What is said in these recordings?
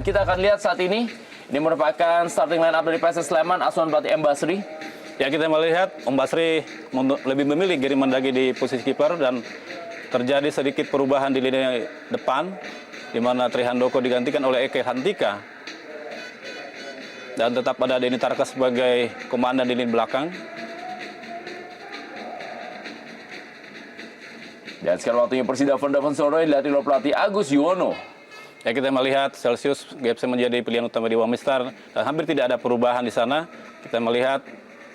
kita akan lihat saat ini merupakan starting line up dari PSS Sleman, asuhan pelatih M. Basri. Ya, kita melihat Om Basri lebih memilih Giri Mendagi di posisi kiper dan terjadi sedikit perubahan di lini depan di mana Trihandoko digantikan oleh Eke Hantika dan tetap ada Denny Tarka sebagai komandan di lini belakang. Dan sekarang waktunya Persidafon Davonsoro dilatih oleh pelatih Agus Yuwono. Ya, kita melihat Celsius GFC menjadi pilihan utama di Wamistar dan hampir tidak ada perubahan di sana. Kita melihat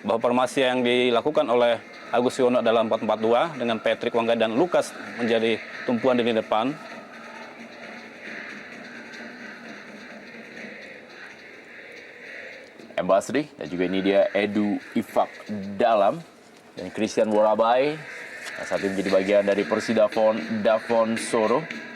bahwa formasi yang dilakukan oleh Agus Yuwono dalam 4-4-2 dengan Patrick Wangga dan Lukas menjadi tumpuan di lini depan. M. Basri dan juga ini dia Edu Ifak Dalam dan Christian Worabai yang saat ini menjadi bagian dari Persidafon Davonsoro.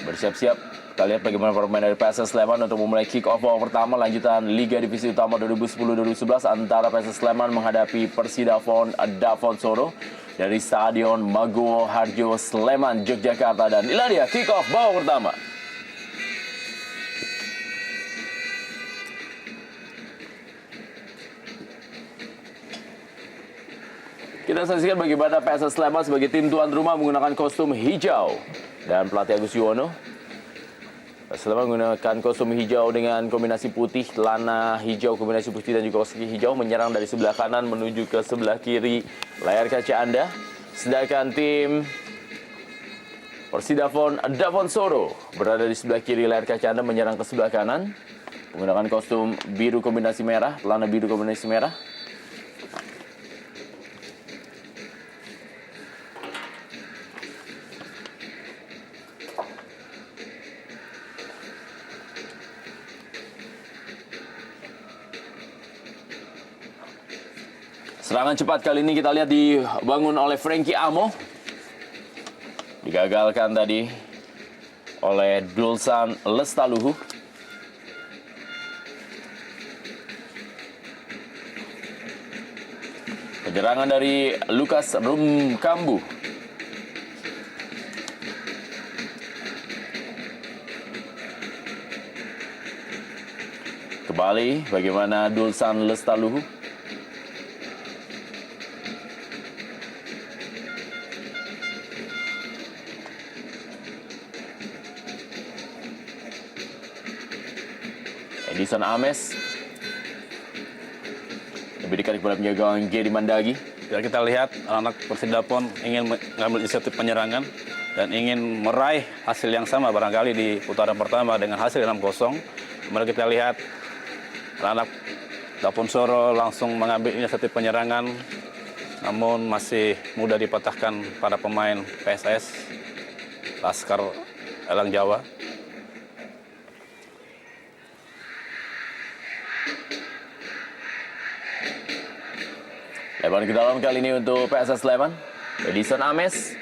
Bersiap-siap. Kita lihat bagaimana pemain dari PSS Sleman untuk memulai kick-off babak pertama lanjutan Liga Divisi Utama 2010-2011 antara PSS Sleman menghadapi Persidafon Davonsoro dari Stadion Maguwo Harjo Sleman, Yogyakarta. Dan inilah dia kick-off babak pertama. Kita saksikan bagaimana PSS Sleman sebagai tim tuan rumah menggunakan kostum hijau dan pelatih Agus Yuwono. Sleman menggunakan kostum hijau dengan kombinasi putih, lana hijau, kombinasi putih dan juga kaki hijau, menyerang dari sebelah kanan menuju ke sebelah kiri layar kaca Anda. Sedangkan tim Persidafon Davonsoro berada di sebelah kiri layar kaca Anda, menyerang ke sebelah kanan menggunakan kostum biru kombinasi merah, lana biru kombinasi merah. Serangan cepat kali ini kita lihat dibangun oleh Frankie Amo. Digagalkan tadi oleh Dulsan Lestaluhu. Penyerangan dari Lukas Rumkambu. Kembali bagaimana Dulsan Lestaluhu. Edison Ames diberikan kepada penjaga Giri Mendagi. Ya, kita lihat anak Persidafon ingin mengambil inisiatif penyerangan dan ingin meraih hasil yang sama barangkali di putaran pertama dengan hasil 6-0. Kemudian kita lihat anak Davonsoro langsung mengambil inisiatif penyerangan, namun masih mudah dipatahkan para pemain PSS Laskar Elang Jawa. Lebar ke dalam kali ini untuk PSS Sleman. Edison Ames.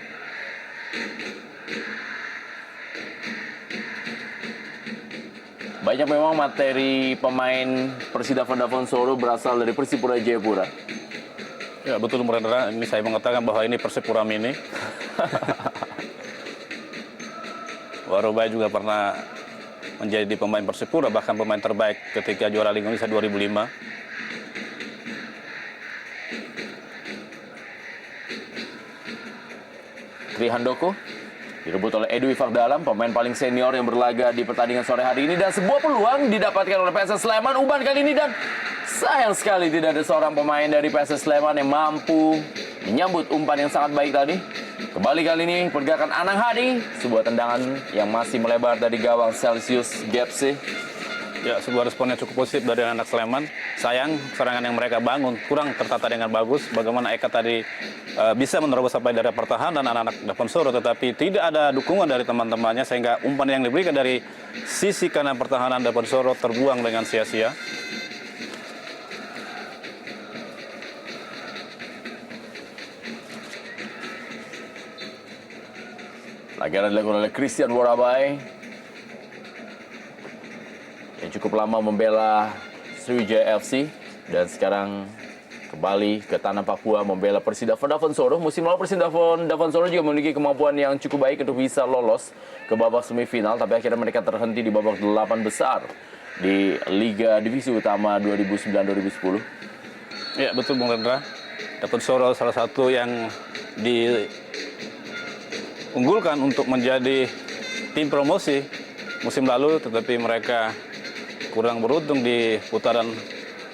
Banyak memang materi pemain Persidafon Davonsoro berasal dari Persipura Jayapura. Ya, betul, Murendra. Ini saya mengatakan bahwa ini Persipura mini. Warobai juga pernah menjadi pemain Persipura, bahkan pemain terbaik ketika juara Liga Indonesia 2005. Trihandoko direbut oleh Edu Ifak Dalam, pemain paling senior yang berlaga di pertandingan sore hari ini. Dan sebuah peluang didapatkan oleh PSS Sleman, umpan kali ini, dan sayang sekali tidak ada seorang pemain dari PSS Sleman yang mampu menyambut umpan yang sangat baik tadi. Kembali kali ini pergerakan Anang Hadi, sebuah tendangan yang masih melebar dari gawang Celsius GFC. Ya, sebuah respon yang cukup positif dari anak Sleman. Sayang, serangan yang mereka bangun kurang tertata dengan bagus. Bagaimana Eka tadi bisa menerobos sampai dari pertahanan anak-anak Davonsoro, tetapi tidak ada dukungan dari teman-temannya, sehingga umpan yang diberikan dari sisi kanan pertahanan Davonsoro terbuang dengan sia-sia. Lagi dilakukan oleh Christian Worabai yang cukup lama membela Sriwijaya FC dan sekarang Kembali ke tanah Papua membela Persidafon Dafensoro. Musim lalu Persidafon Dafensoro juga memiliki kemampuan yang cukup baik untuk bisa lolos ke babak semifinal, tapi akhirnya mereka terhenti di babak 8 besar di Liga Divisi Utama 2009-2010. Ya betul Bung Rendra. Dafensoro salah satu yang diunggulkan untuk menjadi tim promosi musim lalu, tetapi mereka kurang beruntung di putaran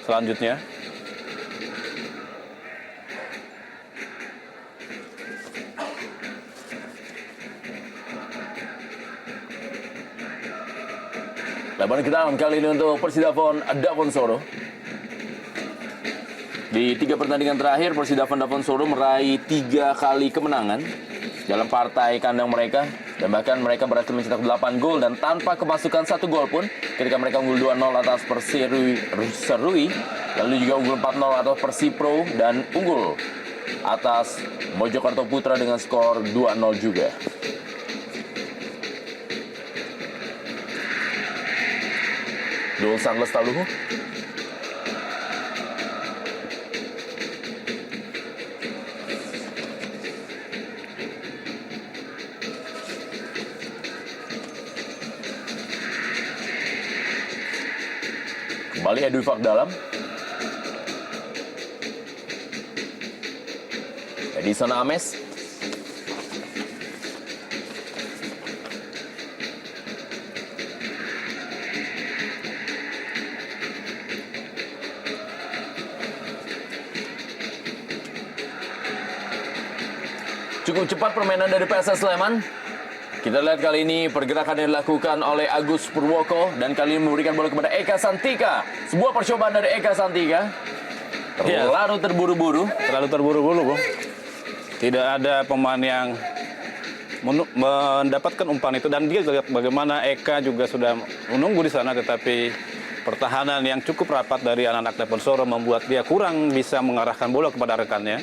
selanjutnya. Lebaran ke dalam kali ini untuk Persidafon Dafensoro. Di 3 pertandingan terakhir, Persidafon Dafensoro meraih 3 kali kemenangan dalam partai kandang mereka. Dan bahkan mereka berhasil mencetak 8 gol dan tanpa kemasukan 1 gol pun ketika mereka unggul 2-0 atas Perserui. Lalu juga unggul 4-0 atas Persipro dan unggul atas Mojokerto Putra dengan skor 2-0 juga. Dul Sangles Taluhu. Kembali Edwin Fakdalam. Edison Ames. Cukup cepat permainan dari PSS Sleman. Kita lihat kali ini pergerakan yang dilakukan oleh Agus Purwoko dan kali ini memberikan bola kepada Eka Santika. Sebuah percobaan dari Eka Santika. Terlalu terburu-buru. Terlalu terburu-buru, Bung. Tidak ada pemain yang mendapatkan umpan itu, dan dia lihat bagaimana Eka juga sudah menunggu di sana, tetapi pertahanan yang cukup rapat dari anak-anak Dafensoro membuat dia kurang bisa mengarahkan bola kepada rekannya.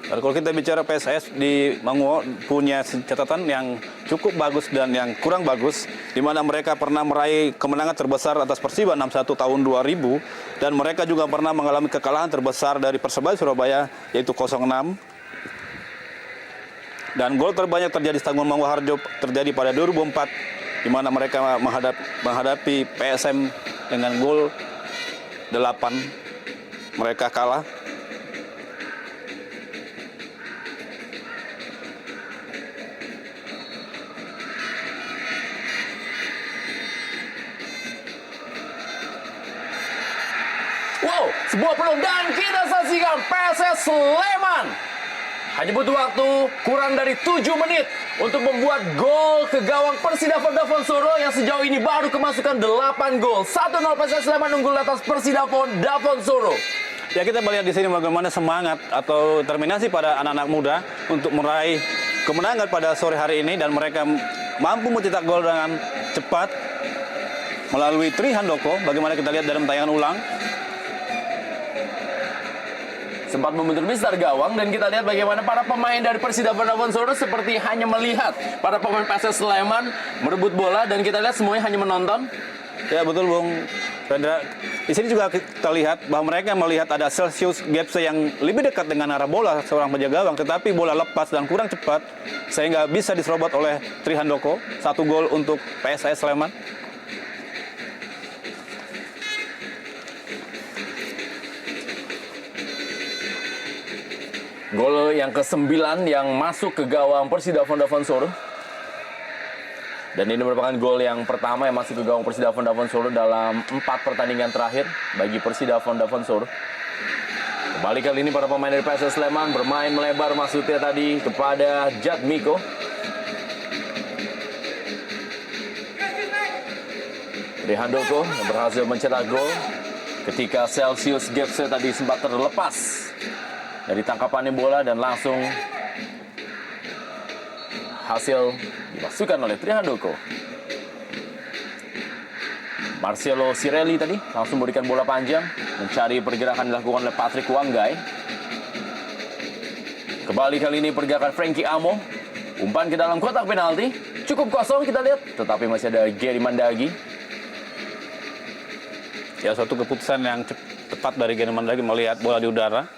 Dan kalau kita bicara PSS di Manguo punya catatan yang cukup bagus dan yang kurang bagus, di mana mereka pernah meraih kemenangan terbesar atas Persiba 6-1 tahun 2000, dan mereka juga pernah mengalami kekalahan terbesar dari Persebaya Surabaya yaitu 0-6. Dan gol terbanyak terjadi di Stadion Manguo Harjo terjadi pada 2004, di mana mereka menghadapi PSM dengan gol 8. Mereka kalah. Wow, sebuah peluang dan kita saksikan PSS Sleman hanya butuh waktu kurang dari 7 menit untuk membuat gol ke gawang Persidafon Dafensoro yang sejauh ini baru kemasukan 8 gol. 1-0 PSS Sleman unggul atas Persidafon Dafensoro. Ya, kita melihat di sini bagaimana semangat atau determinasi pada anak-anak muda untuk meraih kemenangan pada sore hari ini, dan mereka mampu mencetak gol dengan cepat melalui Tri Handoko. Bagaimana kita lihat dalam tayangan ulang. Sempat membentur mistar gawang dan kita lihat bagaimana para pemain dari Persidafon Dafensoro seperti hanya melihat para pemain PSS Sleman merebut bola, dan kita lihat semuanya hanya menonton. Ya betul Bung Rendra. Di sini juga kita lihat bahwa mereka melihat ada Celsius Gapse yang lebih dekat dengan arah bola seorang penjaga gawang, tetapi bola lepas dan kurang cepat sehingga bisa diserobot oleh Tri Handoko. 1 gol untuk PSS Sleman. Gol yang ke-9 yang masuk ke gawang Persidafon Dafensoro. Dan ini merupakan gol yang pertama yang masuk ke gawang Persidafon Dafensoro dalam 4 pertandingan terakhir bagi Persidafon Dafensoro. Kembali kali ini para pemain dari PSS Sleman bermain melebar maksudnya tadi kepada Jatmiko. Tri Handoko yang berhasil mencetak gol ketika Celsius Gapse tadi sempat terlepas dari tangkapannya bola dan langsung hasil dimasukkan oleh Tri Handoko. Marcelo Sirelli tadi langsung memberikan bola panjang, mencari pergerakan dilakukan oleh Patrick Wanggai. Kembali kali ini pergerakan Frankie Amo, umpan ke dalam kotak penalti, cukup kosong kita lihat, tetapi masih ada Gary Mandagi. Ya, suatu keputusan yang tepat dari Gary Mandagi melihat bola di udara.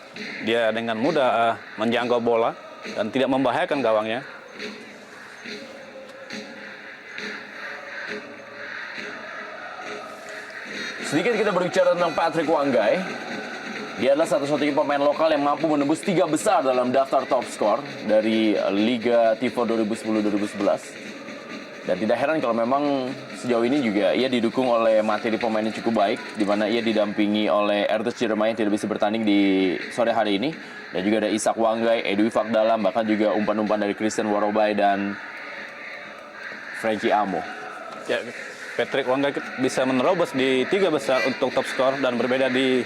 Dia dengan mudah menjangkau bola dan tidak membahayakan gawangnya. Sedikit kita berbicara tentang Patrick Wanggai. Dia adalah satu-satunya pemain lokal yang mampu menembus 3 besar dalam daftar top skor dari Liga Tifo 2010-2011. Dan tidak heran kalau memang sejauh ini juga ia didukung oleh materi pemain yang cukup baik, di mana ia didampingi oleh Ernest Jeremiah yang tidak bisa bertanding di sore hari ini. Dan juga ada Ishak Wanggai, Edwi Fakdalam, bahkan juga umpan-umpan dari Christian Warobai dan Frankie Amo. Ya, Patrick Wanggai bisa menerobos di 3 besar untuk top skor dan berbeda di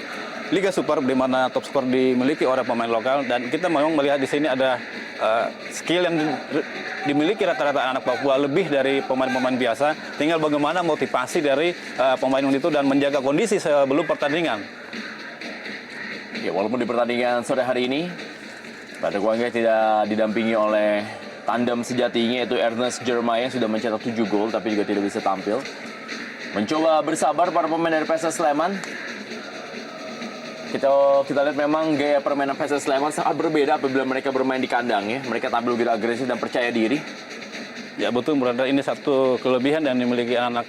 Liga Super di mana top skor dimiliki oleh pemain lokal, dan kita memang melihat di sini ada skill yang dimiliki rata-rata anak Papua lebih dari pemain-pemain biasa. Tinggal bagaimana motivasi dari pemain itu dan menjaga kondisi sebelum pertandingan. Ya, walaupun di pertandingan sore hari ini Patrick Wanggai tidak didampingi oleh tandem sejatinya yaitu Ernest Jeremiah yang sudah mencetak 7 gol tapi juga tidak bisa tampil. Mencoba bersabar para pemain dari PSS Sleman. Kita lihat memang gaya permainan PSS Sleman sangat berbeda apabila mereka bermain di kandang ya. Mereka tampil lebih agresif dan percaya diri. Ya betul, berada ini satu kelebihan yang dimiliki anak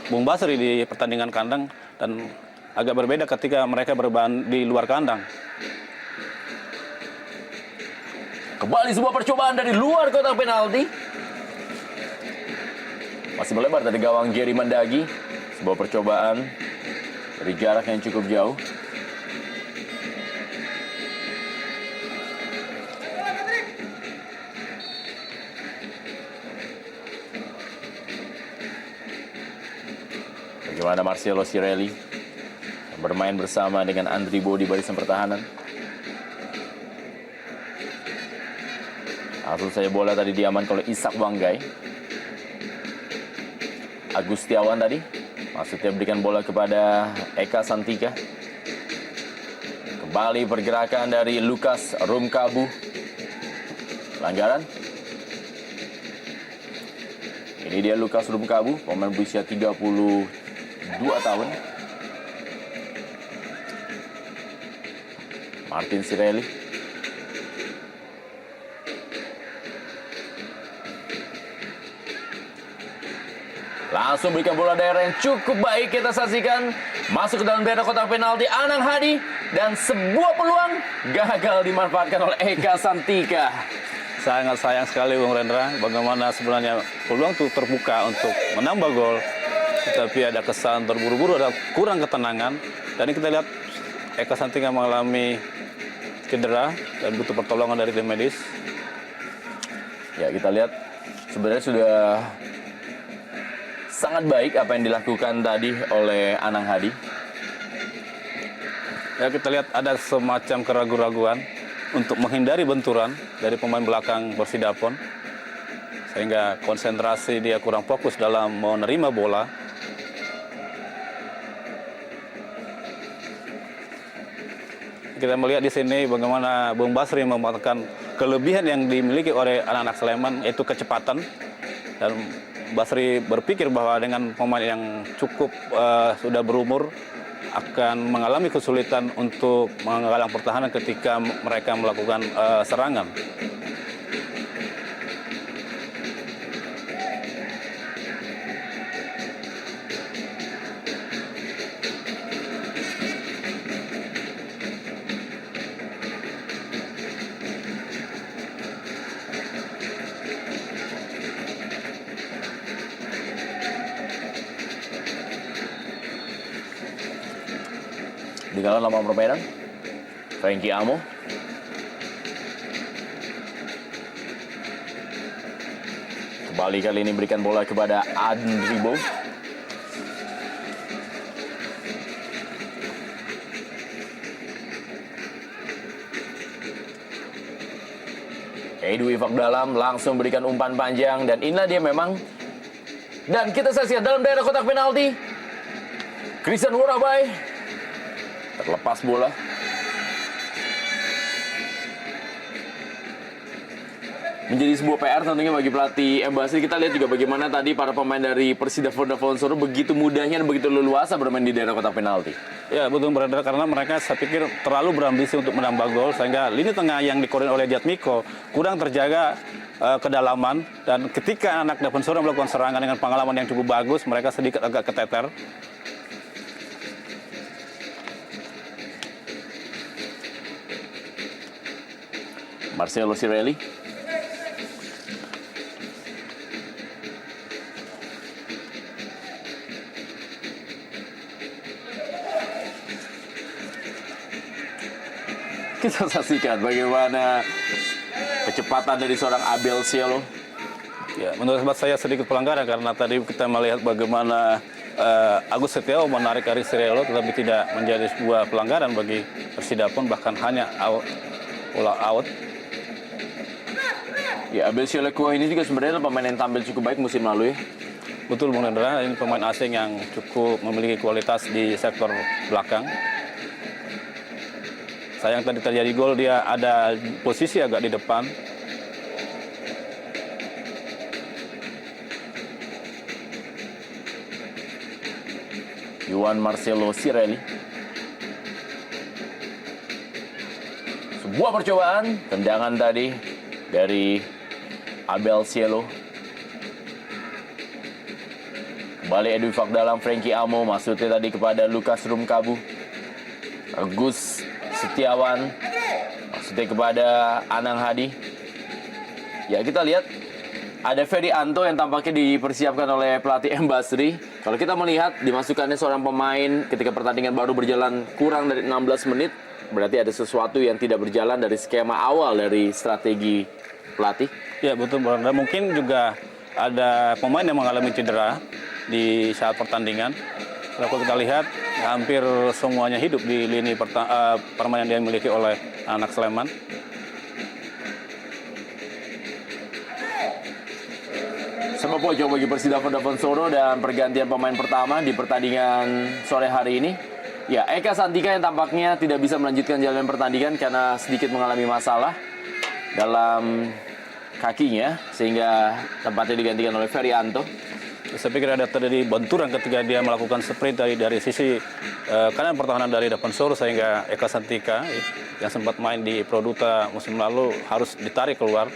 Bung Basri di pertandingan kandang, dan agak berbeda ketika mereka bermain di luar kandang. Kembali sebuah percobaan dari luar kotak penalti. Masih melebar dari gawang Gary Mandagi. Sebuah percobaan dari jarak yang cukup jauh. Bagaimana Marcelo Cirelli yang bermain bersama dengan Andri Bo di barisan pertahanan. Langsung saja bola tadi diamankan oleh Ishak Wanggai. Agustiawan tadi maksudnya berikan bola kepada Eka Santika. Kembali pergerakan dari Lukas Rumkabu. Pelanggaran. Ini dia Lukas Rumkabu, pemain berusia 32 tahun. Martin Cirelli. Langsung berikan bola daerah yang cukup baik, kita saksikan masuk ke dalam daerah kotak penalti Anang Hadi, dan sebuah peluang gagal dimanfaatkan oleh Eka Santika. Sangat sayang sekali Bung Rendra, bagaimana sebenarnya peluang itu terbuka untuk menambah gol, tapi ada kesan terburu-buru, ada kurang ketenangan, dan kita lihat Eka Santika mengalami cedera dan butuh pertolongan dari tim medis. Ya, kita lihat sebenarnya sudah sangat baik apa yang dilakukan tadi oleh Anang Hadi. Ya, kita lihat ada semacam keraguan-raguan untuk menghindari benturan dari pemain belakang Persidapon, sehingga konsentrasi dia kurang fokus dalam menerima bola. Kita melihat di sini bagaimana Bung Basri memanfaatkan kelebihan yang dimiliki oleh anak-anak Sleman, yaitu kecepatan, dan Basri berpikir bahwa dengan pemain yang cukup sudah berumur akan mengalami kesulitan untuk menghalang pertahanan ketika mereka melakukan serangan. Di dalam lapangan permainan, Frankie Amo. Kembali kali ini berikan bola kepada Andri Bo. Edwi Fakdalam langsung berikan umpan panjang, dan inilah dia memang. Dan kita saksikan dalam daerah kotak penalti, Christian Warobai terlepas bola. menjadi sebuah PR tentunya bagi pelatih Basri. Kita lihat juga bagaimana tadi para pemain dari Persida Vodafone begitu mudahnya dan begitu leluasa bermain di daerah kotak penalti. Ya betul berada karena mereka saya pikir terlalu berambisi untuk menambah gol sehingga lini tengah yang dikoordinir oleh Jatmiko kurang terjaga kedalaman, dan ketika anak Dapensoro melakukan serangan dengan pengalaman yang cukup bagus, mereka sedikit agak keteter. Marcelo Cirelli. Kita saksikan bagaimana kecepatan dari seorang Abel Cielo. Ya, menurut saya sedikit pelanggaran karena tadi kita melihat bagaimana Agus Setiawan menarik Aris Cirelli, tetapi tidak menjadi sebuah pelanggaran bagi Persidapon, bahkan hanya out. Ya, Abel Cielo ini juga sebenarnya pemain yang tampil cukup baik musim lalu ya. Betul, Bung Hendra, ini pemain asing yang cukup memiliki kualitas di sektor belakang. Sayang tadi terjadi gol, dia ada posisi agak di depan. Juan Marcelo Cirelli. Sebuah percobaan tendangan tadi dari Abel Cielo. Kembali Edwin Fakdalam, Frankie Amo, maksudnya tadi kepada Lukas Rumkabu. Agus Setiawan, maksudnya kepada Anang Hadi. Ya, kita lihat ada Ferry Anto yang tampaknya dipersiapkan oleh pelatih Basri. Kalau kita melihat dimasukkannya seorang pemain ketika pertandingan baru berjalan kurang dari 16 menit, berarti ada sesuatu yang tidak berjalan dari skema awal dari strategi pelatih. Ya betul, Bang. Mungkin juga ada pemain yang mengalami cedera di saat pertandingan. Kalau kita lihat hampir semuanya hidup di lini permainan yang dimiliki oleh anak Sleman. Sepak pojok bagi Persida Vodafone dan pergantian pemain pertama di pertandingan sore hari ini. Ya, Eka Santika yang tampaknya tidak bisa melanjutkan jalan pertandingan karena sedikit mengalami masalah dalam kakinya, sehingga tempatnya digantikan oleh Ferianto. Saya pikir ada terjadi benturan ketika dia melakukan sprint dari sisi kanan pertahanan dari Dapensoro, sehingga Eka Santika yang sempat main di Produta musim lalu harus ditarik keluar.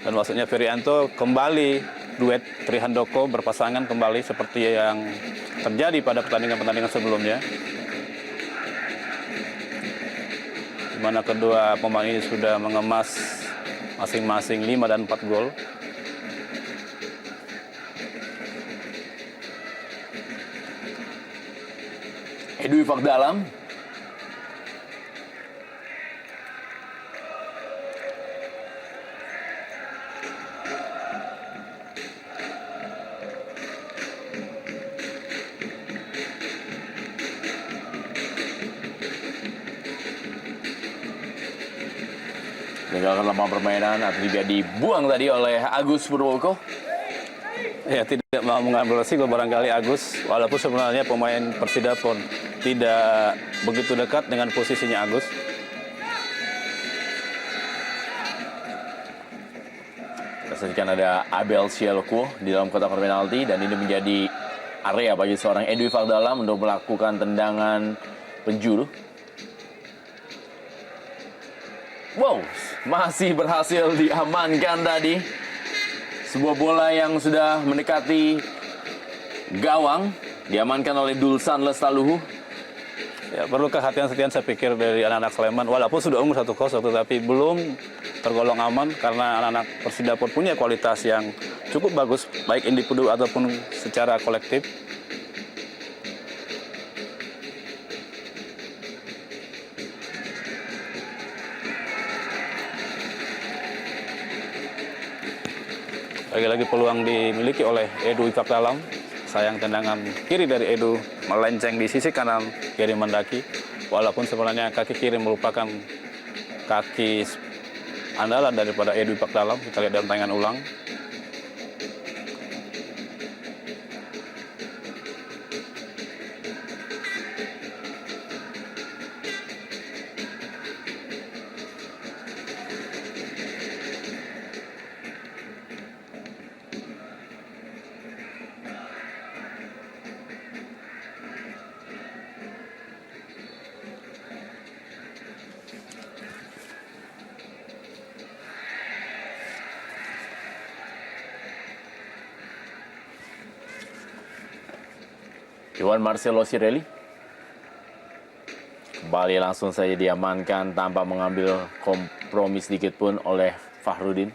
Dan maksudnya Ferianto kembali duet Trihandoko berpasangan kembali seperti yang terjadi pada pertandingan-pertandingan sebelumnya, di mana kedua pemain ini sudah mengemas masing-masing 5 dan 4 gol. Edwi Fakdalam. Meninggalkan lapangan permainan atau juga dibuang tadi oleh Agus Purwoko. Ya, tidak mau mengambil resiko barangkali Agus, walaupun sebenarnya pemain Persidapon tidak begitu dekat dengan posisinya Agus. Kita saksikan ada Abel Cielo di dalam kotak penalti, dan ini menjadi area bagi seorang Edwi Fakdalam untuk melakukan tendangan penjuru. Wow, masih berhasil diamankan tadi. Sebuah bola yang sudah mendekati gawang diamankan oleh Dulsan Lestaluhu. Ya, perlu kehati-hatian saya pikir dari anak-anak Sleman, walaupun sudah umur 1-0 tetapi belum tergolong aman karena anak-anak Persidapon punya kualitas yang cukup bagus baik individu ataupun secara kolektif. Lagi-lagi peluang dimiliki oleh Edu Fakdalam. Sayang tendangan kiri dari Edu melenceng di sisi kanan kiri Mendaki. Walaupun sebenarnya kaki kiri merupakan kaki andalan daripada Edu Fakdalam. Kita lihat dalam tayangan ulang. Juan Marcelo Cirelli kembali langsung saja diamankan tanpa mengambil kompromi sedikit pun oleh Fahrudin.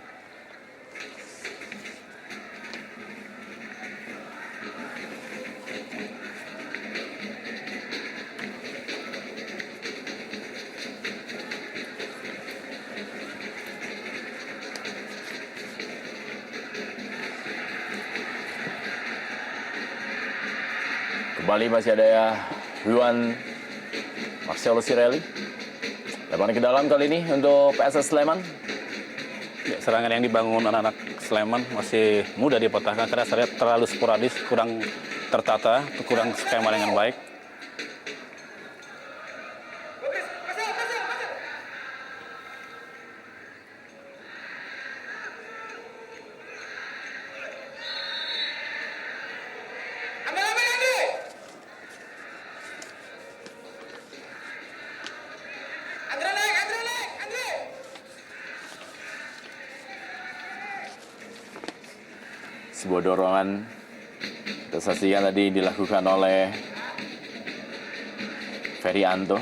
Kembali masih ada Juan Marcelo Cirelli. Lebaran ke dalam kali ini untuk PSS Sleman. Ya, serangan yang dibangun anak-anak Sleman masih mudah dipatahkan karena saya lihat terlalu sporadis, kurang tertata, kurang skema dengan baik. Sebuah dorongan kita saksikan tadi dilakukan oleh Ferianto.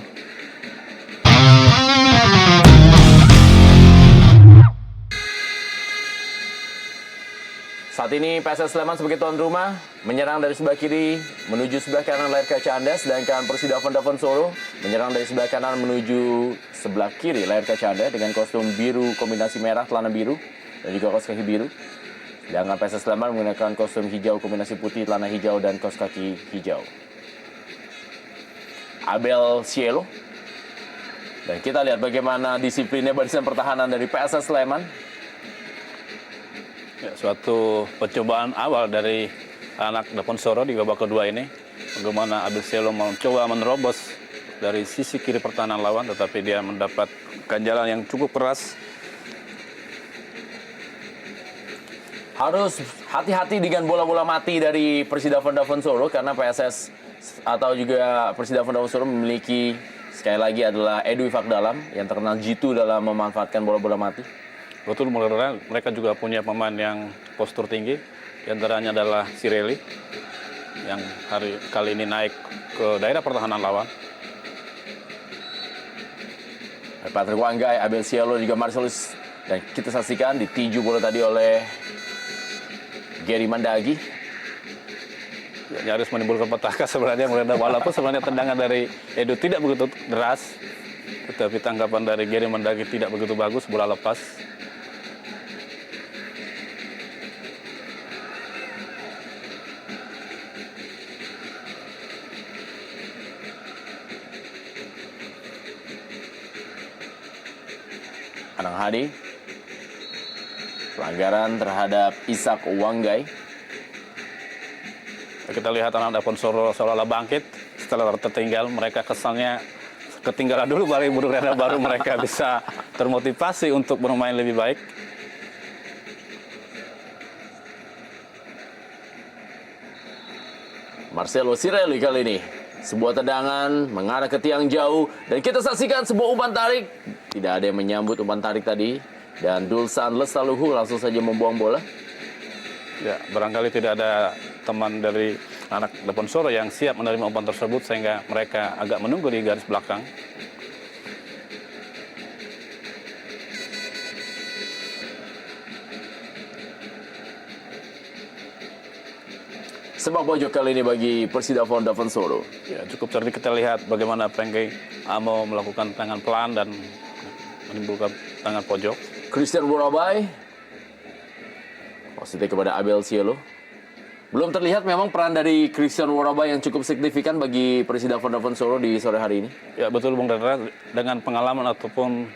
Saat ini PSS Sleman sebagai tuan rumah menyerang dari sebelah kiri menuju sebelah kanan layar kaca Anda, sedangkan Persida Davon Solo menyerang dari sebelah kanan menuju sebelah kiri layar kaca Anda dengan kostum biru kombinasi merah celana biru dan juga kaos kaki biru. Sedangkan PSS Sleman menggunakan kostum hijau kombinasi putih, celana hijau, dan kaos kaki hijau. Abel Cielo. Dan kita lihat bagaimana disiplinnya barisan pertahanan dari PSS Sleman. Ya, suatu percobaan awal dari anak Davon Solo di babak kedua ini. Bagaimana Abel Cielo mencoba menerobos dari sisi kiri pertahanan lawan, tetapi dia mendapat ganjalan yang cukup keras. Harus hati-hati dengan bola-bola mati dari Persida Davon Solo karena PSS atau juga Persida Davon Solo memiliki sekali lagi adalah Edwi Fakdalam yang terkenal jitu dalam memanfaatkan bola-bola mati. Betul, mereka juga punya pemain yang postur tinggi, di antaranya adalah Cirelli yang kali ini naik ke daerah pertahanan lawan. Patrick Wanggai, Abel Cielo, juga Marcelus, dan kita saksikan ditiju bola tadi oleh Gary Mandagi. Ya, nyaris menimbulkan petaka sebenarnya, walaupun sebenarnya tendangan dari Edu tidak begitu deras, tetapi tanggapan dari Gary Mandagi tidak begitu bagus, bola lepas. Anang Hadi, pelanggaran terhadap Ishak Wanggai. Kita lihat anak Davon Solo seolah-olah bangkit setelah tertinggal. Mereka kesannya ketinggalan dulu, baru mereka bisa termotivasi untuk bermain lebih baik. Marcelo Cirelli kali ini. Sebuah tendangan mengarah ke tiang jauh. Dan kita saksikan sebuah umpan tarik. Tidak ada yang menyambut umpan tarik tadi. Dan Dulsan Lestaluhu langsung saja membuang bola. Ya, barangkali tidak ada teman dari anak Davon Solo yang siap menerima umpan tersebut sehingga mereka agak menunggu di garis belakang. Sepak pojok kali ini bagi Persida Davon Solo. Ya, cukup cerdik kita lihat bagaimana Frankie Amo melakukan tangan pelan dan menimbulkan tangan pojok. Christian Worabai. Positif kepada Abel Cielo. Belum terlihat memang peran dari Christian Worabai yang cukup signifikan bagi Persida Davon Solo di sore hari ini. Ya betul Bung Dara, dengan pengalaman ataupun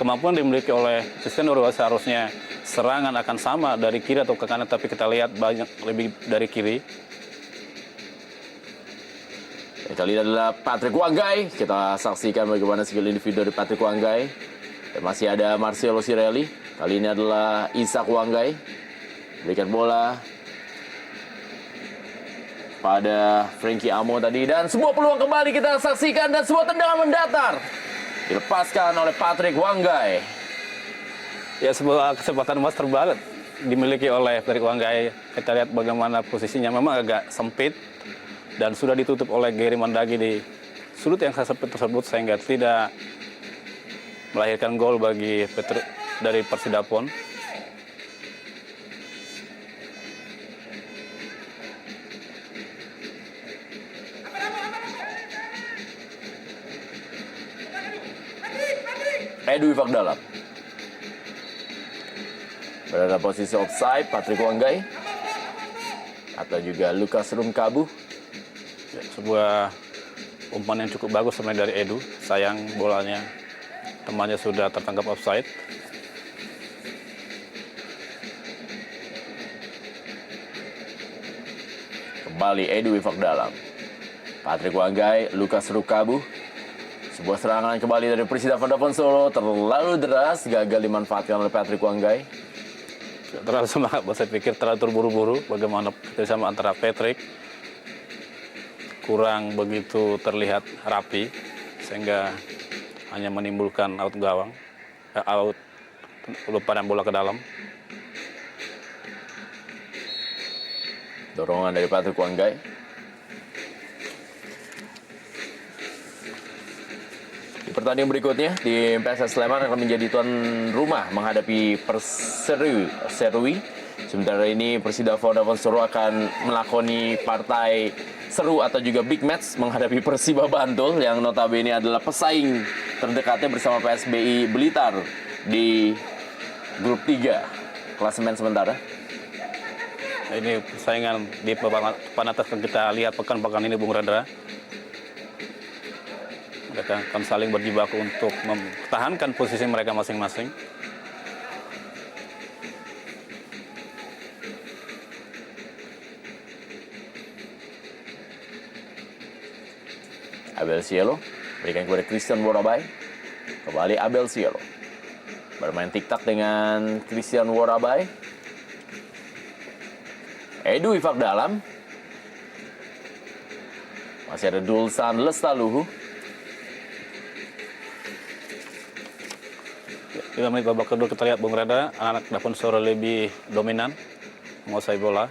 kemampuan dimiliki oleh Christian Worabai seharusnya serangan akan sama dari kiri atau ke kanan, tapi kita lihat banyak lebih dari kiri. Kali ini adalah Patrick Wanggai. Kita saksikan bagaimana skill individu dari Patrick Wanggai. Dan masih ada Marcelo Cirelli. Kali ini adalah Ishak Wanggai. Berikan bola pada Frankie Amo tadi. Dan sebuah peluang kembali kita saksikan. Dan sebuah tendangan mendatar. Dilepaskan oleh Patrick Wanggai. Ya, sebuah kesempatan emas terbalik dimiliki oleh Patrick Wanggai. Kita lihat bagaimana posisinya memang agak sempit. dan sudah ditutup oleh Gary Mandagi di sudut yang sempit tersebut sehingga tidak melahirkan gol bagi dari Persidapon. Edu Ifakdalam berada posisi offside. Patrick Wanggai atau juga Lukas Rumkabu. Ya, sebuah umpan yang cukup bagus sebenarnya dari Edu. Sayang bolanya temannya sudah tertangkap offside. Kembali Edu Ifakdalam. Patrick Wanggai, Lukas Rumkabu. Sebuah serangan kembali dari Persida Vodafone Solo terlalu deras, gagal dimanfaatkan oleh Patrick Wanggai. Terlalu semangat, saya pikir terlalu terburu-buru. Bagaimana kerjasama antara Patrick kurang begitu terlihat rapi sehingga hanya menimbulkan out gawang, out lemparan bola ke dalam. Dorongan dari Patrick Wanggai. Di pertandingan berikutnya, tim PSS Sleman akan menjadi tuan rumah menghadapi Perserui. Sementara ini Persida Vodafone Solo akan melakoni partai seru atau juga big match menghadapi Persiba Bantul yang notabene adalah pesaing terdekatnya bersama PSBI Blitar di grup 3 klasemen sementara. Ini persaingan di papan atas yang kita lihat pekan-pekan ini, Bung Rendra. Mereka akan saling berjibaku untuk mempertahankan posisi mereka masing-masing. Abel Cielo berikan kepada Christian Worabai. Kembali Abel Cielo bermain tik-tak dengan Christian Worabai. Edu Ifakdalam. Masih ada Dulsan Lestaluhu. 5 menit babak kedua kita lihat Bung Reda, anak-anak Dapun Soro lebih dominan menguasai bola.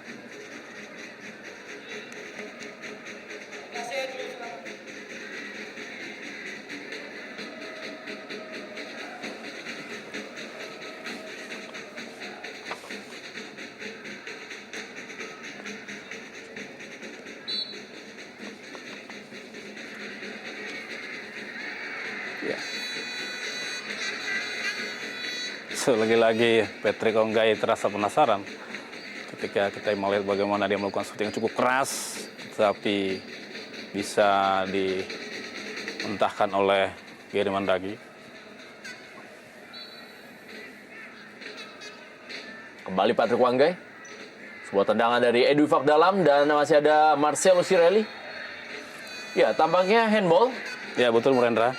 Ya. Lagi-lagi Patrick Wanggai terasa penasaran ketika kita melihat bagaimana dia melakukan shooting yang cukup keras, tapi bisa dimentahkan oleh Gary Mandagi. Kembali Patrick Wanggai. Sebuah tendangan dari Edu Ifakdalam dan masih ada Marcelo Sirelli. Ya, tampaknya handball. Ya, betul Murendra.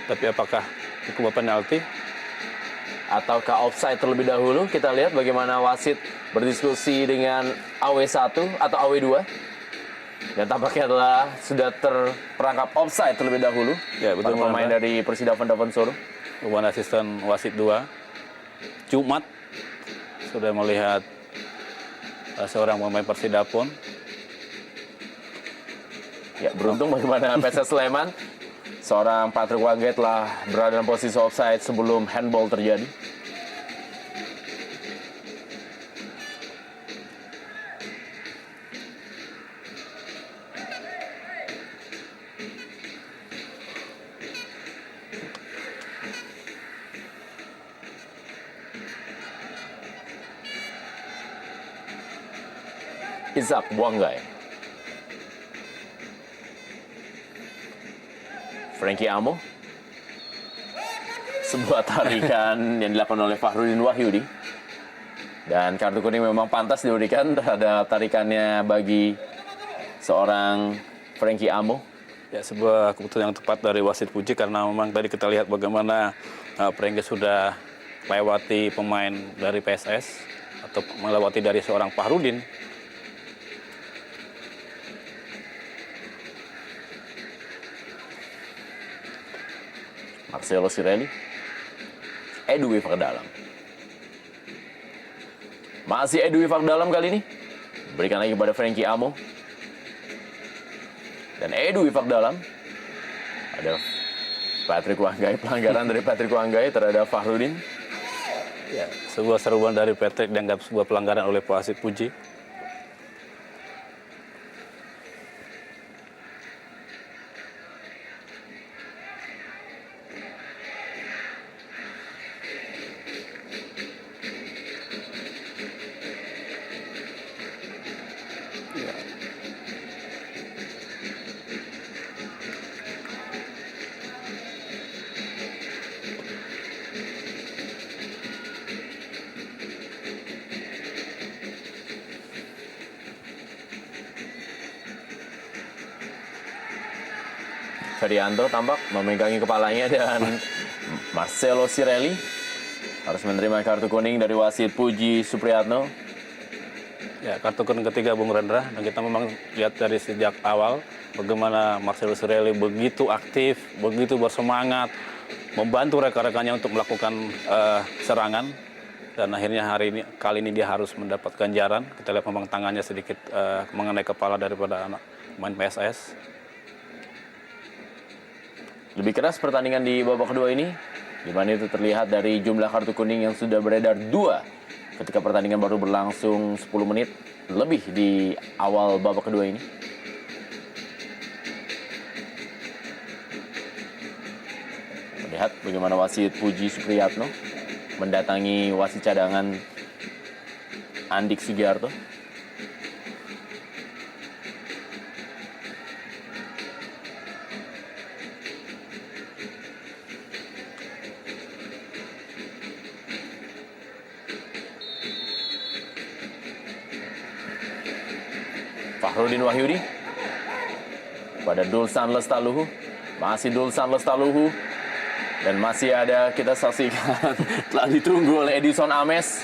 Tapi apakah hukuman penalti ataukah offside terlebih dahulu? Kita lihat bagaimana wasit berdiskusi dengan AW1 atau AW2. Dan tampaknya adalah sudah terperangkap offside terlebih dahulu. Ya, betul. Para pemain dari Persida Vodafone Solo. Hubungan asisten wasit 2. Jumat sudah melihat seorang pemain Persidapon. Ya, beruntung bagaimana PSS Sleman. Seorang Patrick Wanggai telah berada dalam posisi offside sebelum handball terjadi. Ishak Wanggai. Frankie Amo. Sebuah tarikan yang dilakukan oleh Fahrudin Wahyudi. Dan kartu kuning memang pantas diberikan terhadap tarikannya bagi seorang Frankie Amo. Ya, sebuah keputusan yang tepat dari wasit Puji karena memang tadi kita lihat bagaimana Frankie sudah melewati pemain dari PSS atau melewati dari seorang Fahrudin. Marcelo Sirelli. Edwi Fakdalam. Masih Edwi Fakdalam kali ini. Berikan lagi kepada Frankie Amo. Dan Edwi Fakdalam. Ada Patrick Wanggai, pelanggaran dari Patrick Wanggai terhadap Fahrudin. Ya, sebuah seruan dari Patrick dianggap sebuah pelanggaran oleh wasit Puji. Ferianto tampak memegangi kepalanya dan Marcelo Sirelli harus menerima kartu kuning dari wasit Puji Supriyatno. Ya, kartu kuning ketiga Bung Rendra, dan kita memang lihat dari sejak awal bagaimana Marcelo Sirelli begitu aktif, begitu bersemangat, membantu rekan-rekannya untuk melakukan serangan, dan akhirnya kali ini dia harus mendapat ganjaran. Kita lihat memang tangannya sedikit mengenai kepala daripada anak pemain PSS. Lebih keras pertandingan di babak kedua ini, di mana itu terlihat dari jumlah kartu kuning yang sudah beredar 2 ketika pertandingan baru berlangsung 10 menit lebih di awal babak kedua ini. Terlihat bagaimana wasit Puji Supriyatno mendatangi wasit cadangan Andik Sugiarto. Fahrudin Wahyudi pada Dulsan Lestaluhu, masih Dulsan Lestaluhu, dan masih ada kita saksikan telah ditunggu oleh Edison Ames.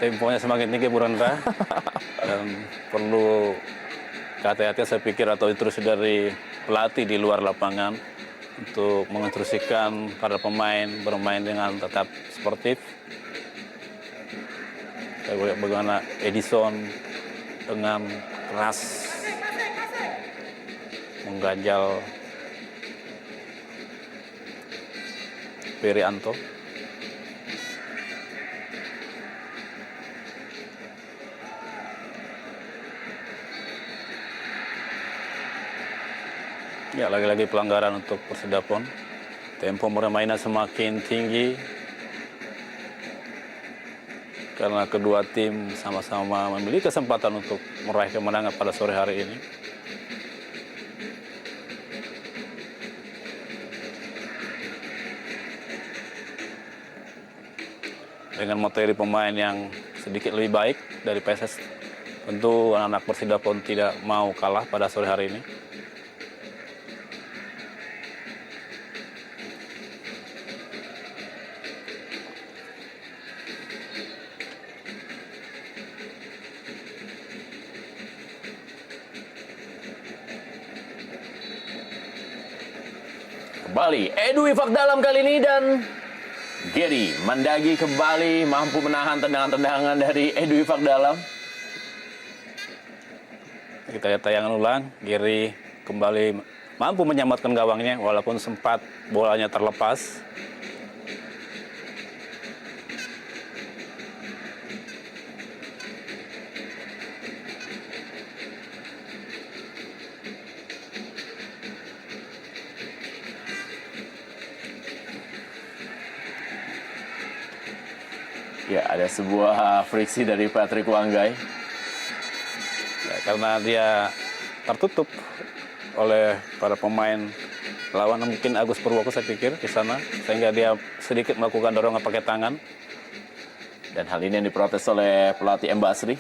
Temponya semakin tinggi Bu Rendra, dan perlu hati-hati saya pikir atau instruksi dari pelatih di luar lapangan untuk menginstruksikan para pemain bermain dengan tetap sportif. Saya lihat bagaimana Edison dengan keras mengganjal Ferianto. Ya, lagi-lagi pelanggaran untuk Persidapon. Tempo permainan semakin tinggi karena kedua tim sama-sama memiliki kesempatan untuk meraih kemenangan pada sore hari ini. Dengan materi pemain yang sedikit lebih baik dari PSS, tentu anak-anak Persidapon tidak mau kalah pada sore hari ini. Kembali Edwi Fakdalam kali ini, dan Gary Mandagi kembali mampu menahan tendangan-tendangan dari Edwi Fakdalam. Kita lihat tayangan ulang, Gary kembali mampu menyelamatkan gawangnya walaupun sempat bolanya terlepas. Ya, ada sebuah friksi dari Patrick Wanggai. Ya, karena dia tertutup oleh para pemain lawan, mungkin Agus Purwoko saya pikir di sana, sehingga dia sedikit melakukan dorongan pakai tangan. Dan hal ini yang diprotes oleh pelatih M. Basri.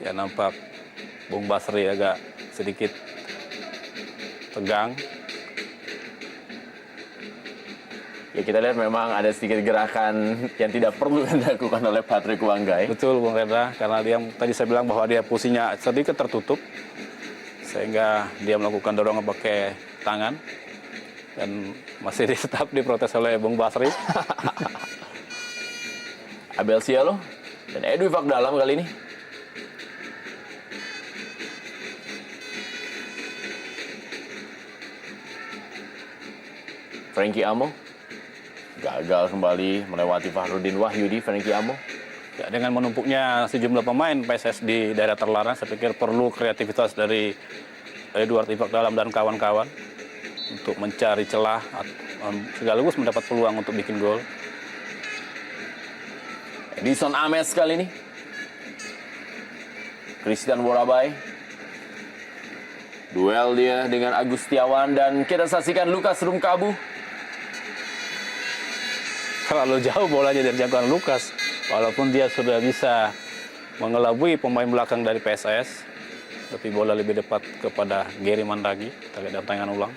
Ya, nampak Bung Basri agak sedikit tegang. Ya, kita lihat memang ada sedikit gerakan yang tidak perlu dilakukan oleh Patrick Wanggai. Betul Bung Rendra, karena dia tadi saya bilang bahwa dia posisinya sedikit tertutup, sehingga dia melakukan dorongan pakai tangan. dan masih tetap diprotes oleh Bung Basri. Abel Cielo dan Edwin Fakdalam kali ini. Frankie Amo gagal kembali melewati Fahrudin Wahyudi. Frankie Amo. Ya, dengan menumpuknya sejumlah pemain PSS di daerah terlarang, saya pikir perlu kreativitas dari Edward Ifakdalam dan kawan-kawan untuk mencari celah sekaligus mendapat peluang untuk bikin gol. Edison Ames kali ini. Christian Worabai. Duel dia dengan Agus Setiawan dan kita saksikan Lukas Rumkabu. Terlalu jauh bolanya dari jangkauan Lukas. Walaupun dia sudah bisa mengelabui pemain belakang dari PSS, tapi bola lebih dekat kepada Gary Mandagi. Kita lihat tayangan ulang.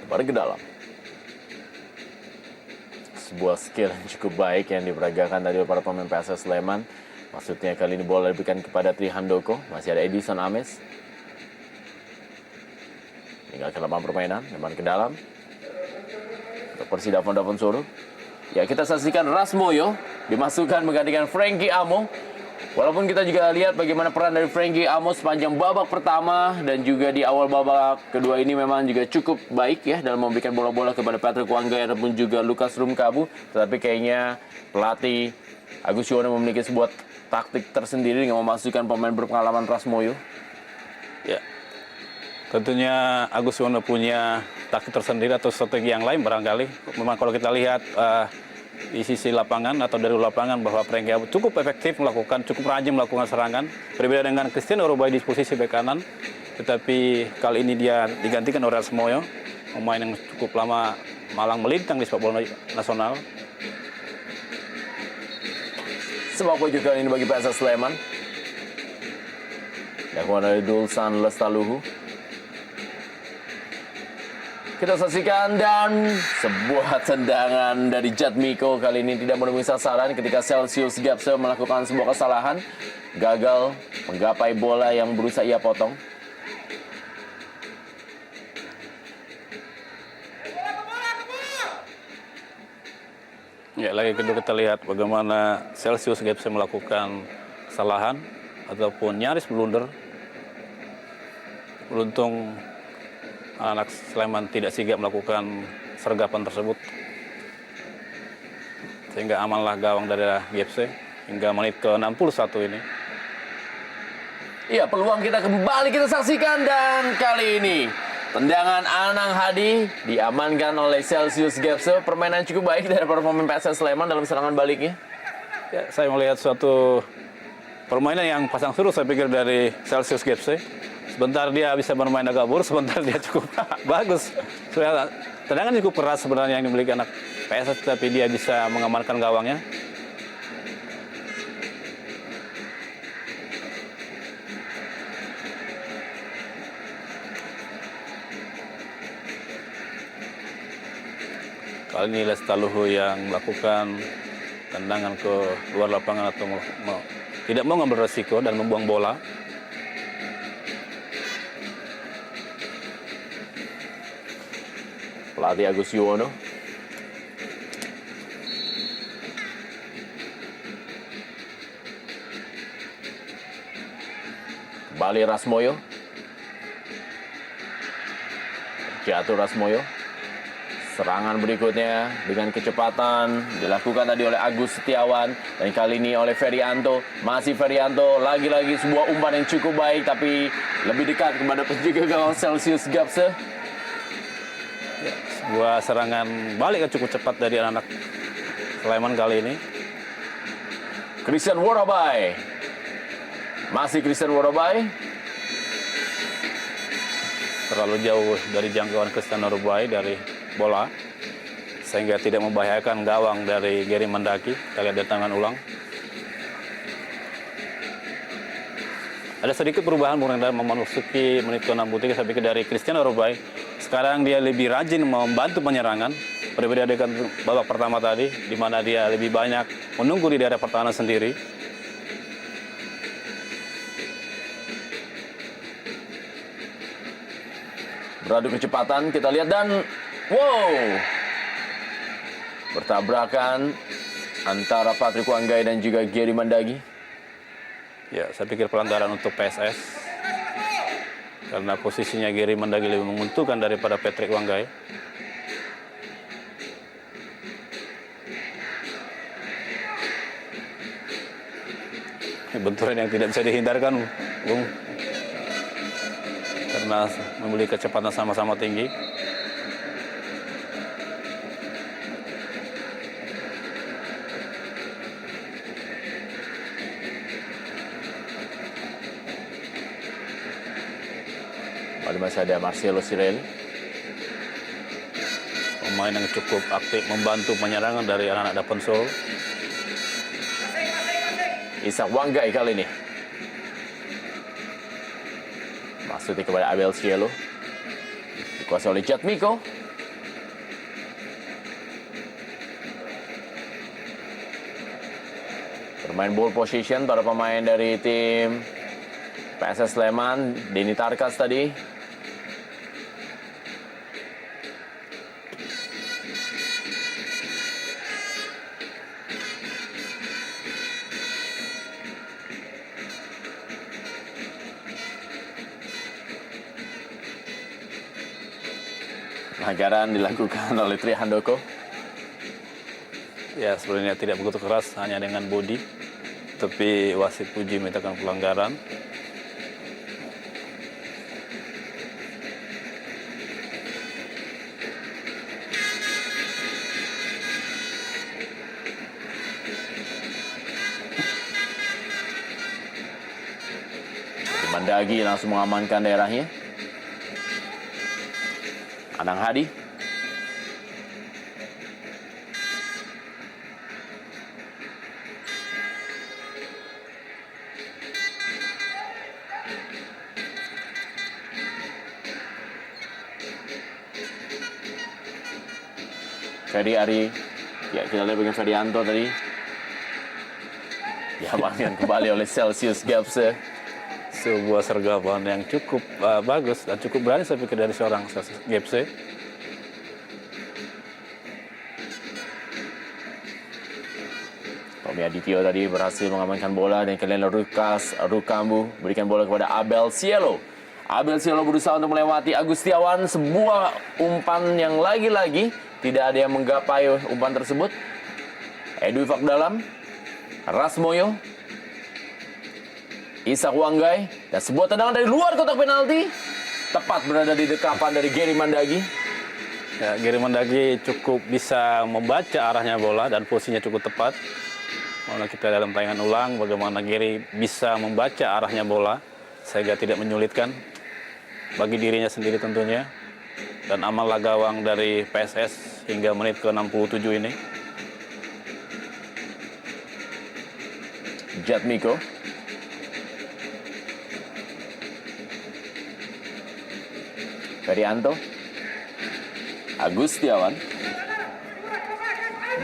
Kembali ke dalam. Sebuah skill yang cukup baik yang diperagakan dari para pemain PSS Sleman. Maksudnya kali ini bola diberikan kepada Tri Handoko. Masih ada Edison Ames. Tinggal ke lapangan permainan. Kembali ke dalam. Untuk Persida Davonsoro. Ya, kita saksikan Rasmoyo dimasukkan menggantikan Frankie Amo. Walaupun kita juga lihat bagaimana peran dari Frankie Amo sepanjang babak pertama dan juga di awal babak kedua ini memang juga cukup baik ya dalam memberikan bola-bola kepada Patrick Wanggai ataupun juga Lukas Rumkabu. Tetapi kayaknya pelatih Agus Yono memiliki sebuah taktik tersendiri dengan memasukkan pemain berpengalaman Rasmoyo. Ya, tentunya Agus Yono punya taktik tersendiri atau strategi yang lain barangkali. Memang kalau kita lihat di sisi lapangan atau dari lapangan bahwa Frankie Amo cukup efektif melakukan, cukup rajin melakukan serangan. Berbeda dengan Christian Worabai di posisi bek kanan, tetapi kali ini dia digantikan oleh Rasmoyo, pemain yang cukup lama malang melintang di sepak bola nasional. Sebuah poin kali ini bagi PSS Sleman. Dilakukan oleh Dulsan Lestaluhu. Kita saksikan dan sebuah tendangan dari Jatmiko kali ini tidak menemui sasaran ketika Celsius Gapse melakukan sebuah kesalahan. Gagal menggapai bola yang berusaha ia potong. Ya, lagi kedua kita lihat bagaimana Celsius Gapse melakukan kesalahan ataupun nyaris blunder. Beruntung anak Sleman tidak sigap melakukan sergapan tersebut, sehingga amanlah gawang dari Gapse hingga menit ke-61 ini. Iya, peluang kita kembali kita saksikan dan kali ini tendangan Anang Hadi diamankan oleh Celsius Gapse. Permainan cukup baik dari para pemain PSS Sleman dalam serangan baliknya. Ya, saya melihat suatu permainan yang pasang surut saya pikir dari Celsius Gapse. Sebentar dia bisa bermain agak buruk, sebentar dia cukup bagus. Tendangan cukup keras sebenarnya yang dimiliki anak PSS, tapi dia bisa mengamankan gawangnya. Kali ini Lestaluhu yang melakukan tendangan ke luar lapangan atau tidak mau ngambil resiko dan membuang bola. Pelatih Agus Yuwono. Kembali Rasmoyo. Jatuh Rasmoyo. Serangan berikutnya dengan kecepatan dilakukan tadi oleh Agus Setiawan. Dan kali ini oleh Ferianto. Masih Ferianto. Lagi-lagi sebuah umpan yang cukup baik. Tapi lebih dekat kepada penjaga gawang Celsius Gapse. Ya, sebuah serangan balik yang cukup cepat dari anak Sleman kali ini. Christian Worabai. Masih Christian Worabai. Terlalu jauh dari jangkauan Christian Worabai dari bola, sehingga tidak membahayakan gawang dari Gary Mandaki. Kita lihat dari tangan ulang. ada sedikit perubahan Bung Rendra memasuki menit ke-63 saya pikir dari Christian Robai. Sekarang dia lebih rajin membantu penyerangan berbeda dengan babak pertama tadi di mana dia lebih banyak menunggu di daerah pertahanan sendiri. Beradu kecepatan kita lihat dan wow, bertabrakan antara Patrick Wanggai dan juga Gary Mandagi. Ya, saya pikir pelanggaran untuk PSS karena posisinya Gary Mandagi lebih menguntungkan daripada Patrick Wanggai. Benturan yang tidak bisa dihindarkan, Bung, karena memiliki kecepatan sama-sama tinggi. Masih ada Marcelo Sirel, pemain yang cukup aktif membantu penyerangan dari anak-anak Dapensol. Ishak Wanggai kali ini maksudnya kepada Abel Cielo, dikuasai oleh Jatmiko. Bermain ball position para pemain dari tim PSS Sleman. Denny Tarkas tadi. Pelanggaran dilakukan oleh Tri Handoko. Ya, sebenarnya tidak begitu keras, hanya dengan body. Tapi wasit Puji menyatakan pelanggaran. Mandagi langsung mengamankan daerahnya. Anang Hadi. Ferdi Ari. Ya, kita lihat bagian Ferdianto tadi. Diamankan kembali oleh Celsius Gapse. Sebuah sergapan yang cukup bagus dan cukup berani saya pikir dari seorang Gapse. Tommy Adityo tadi berhasil mengamankan bola dan kalian Lukas Rukambu berikan bola kepada Abel Cielo. Abel Cielo berusaha untuk melewati Agustiawan, sebuah umpan yang lagi-lagi tidak ada yang menggapai umpan tersebut. Edwi Fakdalam, Rasmoyo, Ishak Wanggai, dan sebuah tendangan dari luar kotak penalti tepat berada di dekapan dari Gary Mandagi. Ya, Gary Mandagi cukup bisa membaca arahnya bola dan posisinya cukup tepat. Kalau kita dalam tayangan ulang bagaimana Gary bisa membaca arahnya bola sehingga tidak menyulitkan bagi dirinya sendiri tentunya. Dan amal gawang dari PSS hingga menit ke-67 ini. Jatmiko. Ferianto. Agustiawan.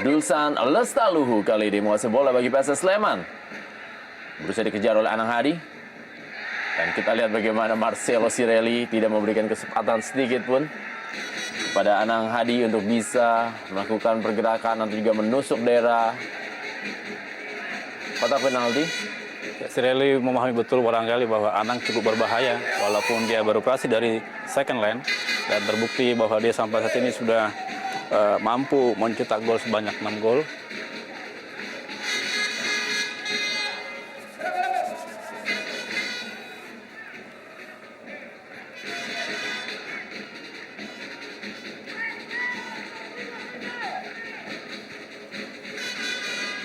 Dulsan Lestaluhu kali ini menguasai bola bagi PSS Sleman. Berusaha dikejar oleh Anang Hadi. Dan kita lihat bagaimana Marcelo Sirelli tidak memberikan kesempatan sedikit pun kepada Anang Hadi untuk bisa melakukan pergerakan atau juga menusuk daerah kotak penalti. Sirelli memahami betul barangkali bahwa Anang cukup berbahaya walaupun dia beroperasi dari second line dan terbukti bahwa dia sampai saat ini sudah mampu mencetak gol sebanyak 6 gol.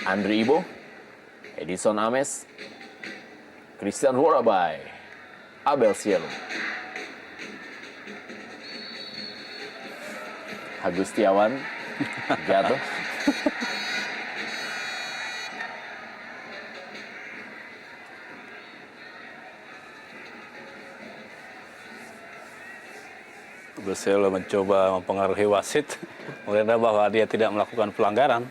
Andri Ibo, Edison Ames, Christian Rorabai, Abel Cielo, Agustiawan jatuh. Marcelo mencoba mempengaruhi wasit, mengira bahwa dia tidak melakukan pelanggaran.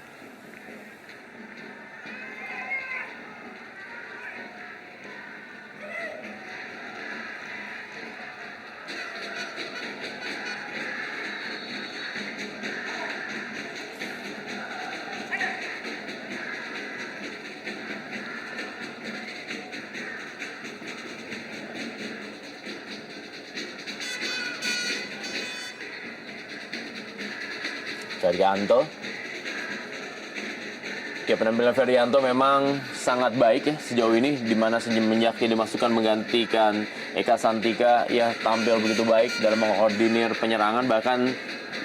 Ferianto. Ya, penampilan Ferianto memang sangat baik ya sejauh ini, di mana semenjak dia dimasukkan menggantikan Eka Santika, ya tampil begitu baik dalam mengkoordinir penyerangan, bahkan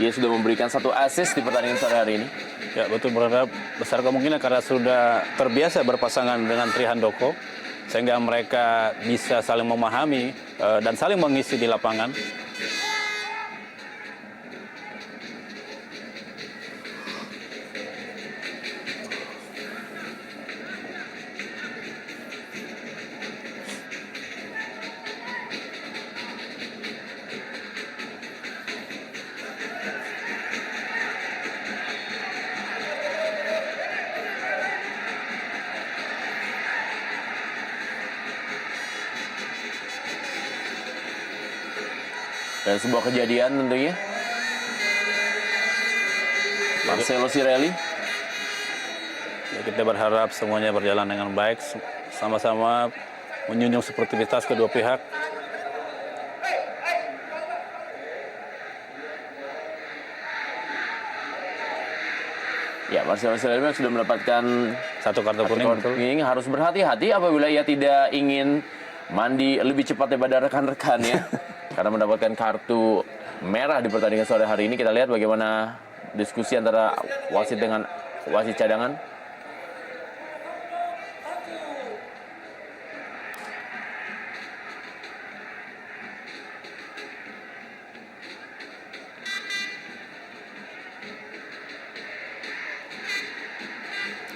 ia sudah memberikan 1 assist di pertandingan sore hari ini. Ya betul, berharap besar kemungkinan karena sudah terbiasa berpasangan dengan Trihandoko, sehingga mereka bisa saling memahami dan saling mengisi di lapangan. Dan sebuah kejadian tentunya. Marcelo Cirelli. Ya, kita berharap semuanya berjalan dengan baik, sama-sama menjunjung sportivitas kedua pihak. Ya, Marcelo Cirelli sudah mendapatkan 1 kartu kuning. kuning. Harus berhati-hati apabila ia tidak ingin mandi lebih cepat daripada rekan-rekannya. Karena mendapatkan kartu merah di pertandingan sore hari ini. Kita lihat bagaimana diskusi antara wasit dengan wasit cadangan.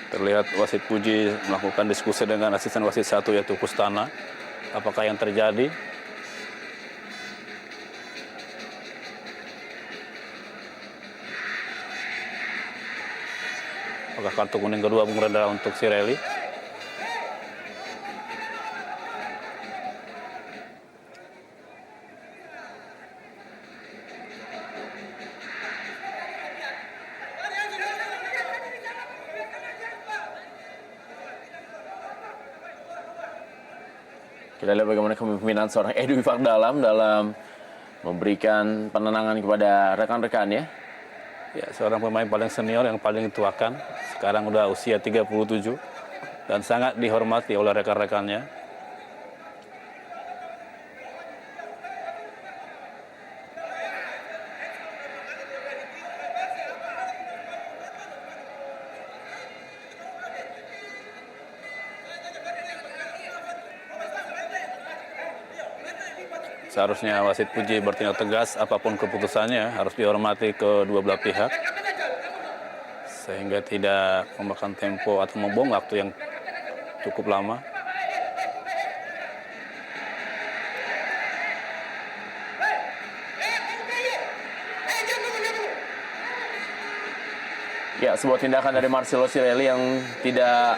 Terlihat wasit Puji melakukan diskusi dengan asisten wasit 1 yaitu Kustana. Apakah yang terjadi? Apakah kartu kuning kedua Bung Reda untuk Cirelli? Kita lihat bagaimana kepemimpinan seorang Edwin Fakdalam dalam memberikan penenangan kepada rekan-rekannya. Ya, seorang pemain paling senior yang paling dituakan. Sekarang udah usia 37 dan sangat dihormati oleh rekan-rekannya. Seharusnya wasit Puji bertindak tegas, apapun keputusannya harus dihormati kedua belah pihak, sehingga tidak memakan tempo atau membuang waktu yang cukup lama. Ya, sebuah tindakan dari Marcelo Cirelli yang tidak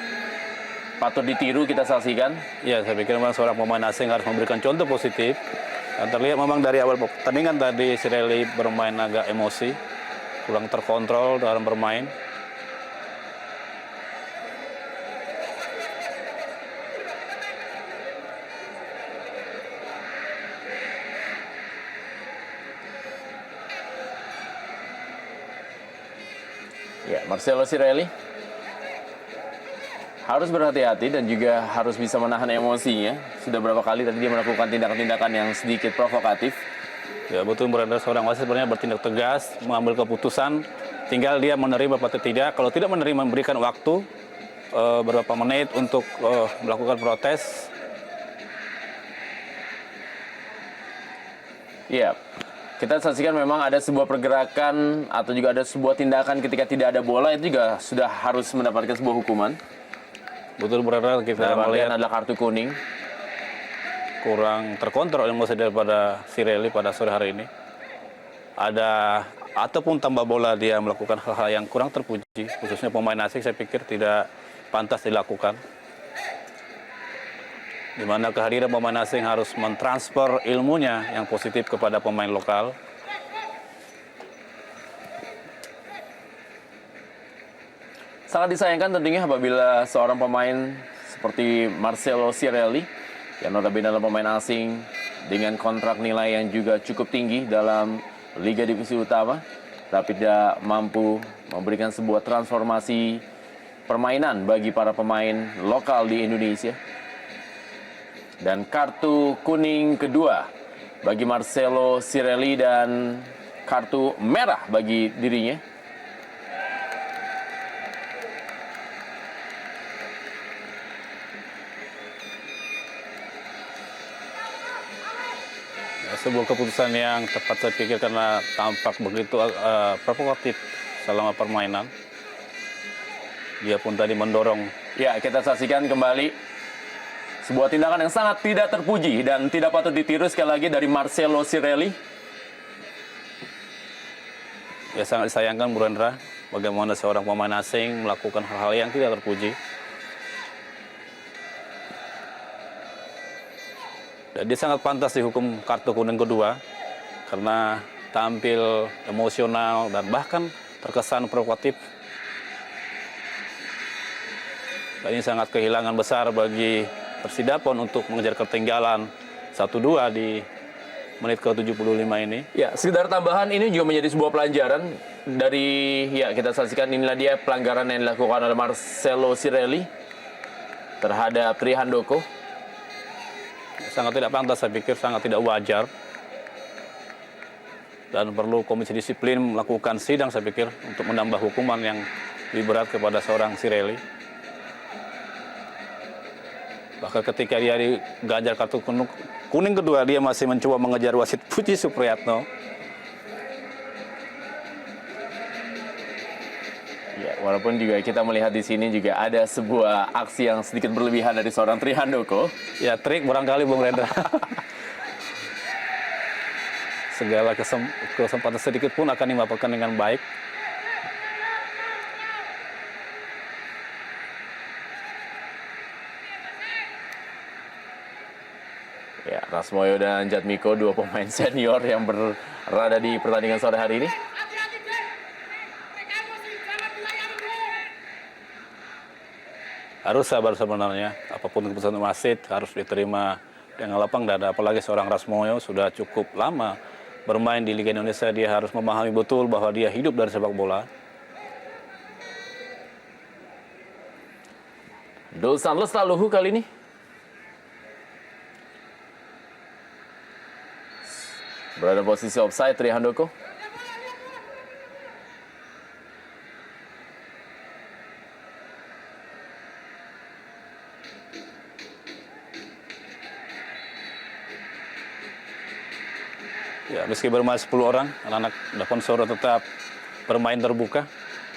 patut ditiru kita saksikan. Ya, saya pikir memang seorang pemain asing harus memberikan contoh positif. Dan terlihat memang dari awal pertandingan tadi Cirelli bermain agak emosi, kurang terkontrol dalam bermain. Ya, Marcelo Cirelli harus berhati-hati dan juga harus bisa menahan emosinya. Sudah berapa kali tadi dia melakukan tindakan-tindakan yang sedikit provokatif. Ya betul, berada seorang wasit sebenarnya bertindak tegas, mengambil keputusan. Tinggal dia menerima atau tidak. Kalau tidak menerima, memberikan waktu beberapa menit untuk melakukan protes. Ya, kita saksikan memang ada sebuah pergerakan atau juga ada sebuah tindakan ketika tidak ada bola, itu juga sudah harus mendapatkan sebuah hukuman. Betul, berada kita Dalam artian melihat adalah kartu kuning. kurang terkontrol emosi daripada Cirelli pada sore hari ini. ada ataupun tambah bola dia melakukan hal-hal yang kurang terpuji, khususnya pemain asing saya pikir tidak pantas dilakukan. Di mana kehadiran pemain asing harus mentransfer ilmunya yang positif kepada pemain lokal. Sangat disayangkan tentunya apabila seorang pemain seperti Marcelo Cirelli, yang notabene adalah pemain asing dengan kontrak nilai yang juga cukup tinggi dalam Liga Divisi Utama, tapi tidak mampu memberikan sebuah transformasi permainan bagi para pemain lokal di Indonesia. Dan kartu kuning kedua bagi Marcelo Cirelli dan kartu merah bagi dirinya. Sebuah keputusan yang tepat saya pikir karena tampak begitu provokatif selama permainan. Dia pun tadi mendorong. Ya, kita saksikan kembali sebuah tindakan yang sangat tidak terpuji dan tidak patut ditiru sekali lagi dari Marcelo Cirelli. Ya sangat disayangkan Bu Rendra, bagaimana seorang pemain asing melakukan hal-hal yang tidak terpuji. Dan dia sangat pantas dihukum kartu kuning kedua karena tampil emosional dan bahkan terkesan provokatif. Dan ini sangat kehilangan besar bagi Persidapon untuk mengejar ketinggalan 1-2 di menit ke-75 ini. Ya, sekedar tambahan ini juga menjadi sebuah pelajaran dari, ya kita saksikan inilah dia pelanggaran yang dilakukan oleh Marcelo Cirelli terhadap Trihandoko. Sangat tidak pantas, saya pikir sangat tidak wajar. Dan perlu komisi disiplin melakukan sidang saya pikir untuk menambah hukuman yang lebih berat kepada seorang Cirelli. Bahkan ketika dia diganjar kartu kuning kedua, dia masih mencoba mengejar wasit Puji Supriyatno. Ya, walaupun juga kita melihat di sini juga ada sebuah aksi yang sedikit berlebihan dari seorang Trihandoko. Ya trik barangkali Bung Rendra. Segala kesempatan sedikit pun akan dimanfaatkan dengan baik. Ya, Rasmoyo dan Jatmiko, dua pemain senior yang berada di pertandingan sore hari ini. Harus sabar sebenarnya, apapun keputusan wasit harus diterima dengan lapang dada. Apalagi seorang Rasmoyo sudah cukup lama bermain di Liga Indonesia, dia harus memahami betul bahwa dia hidup dari sepak bola. Dos Santos Luhu kali ini. Berada posisi offside Trihandoko. Ya, meski bermain 10 orang, anak-anak Daponsoro tetap bermain terbuka.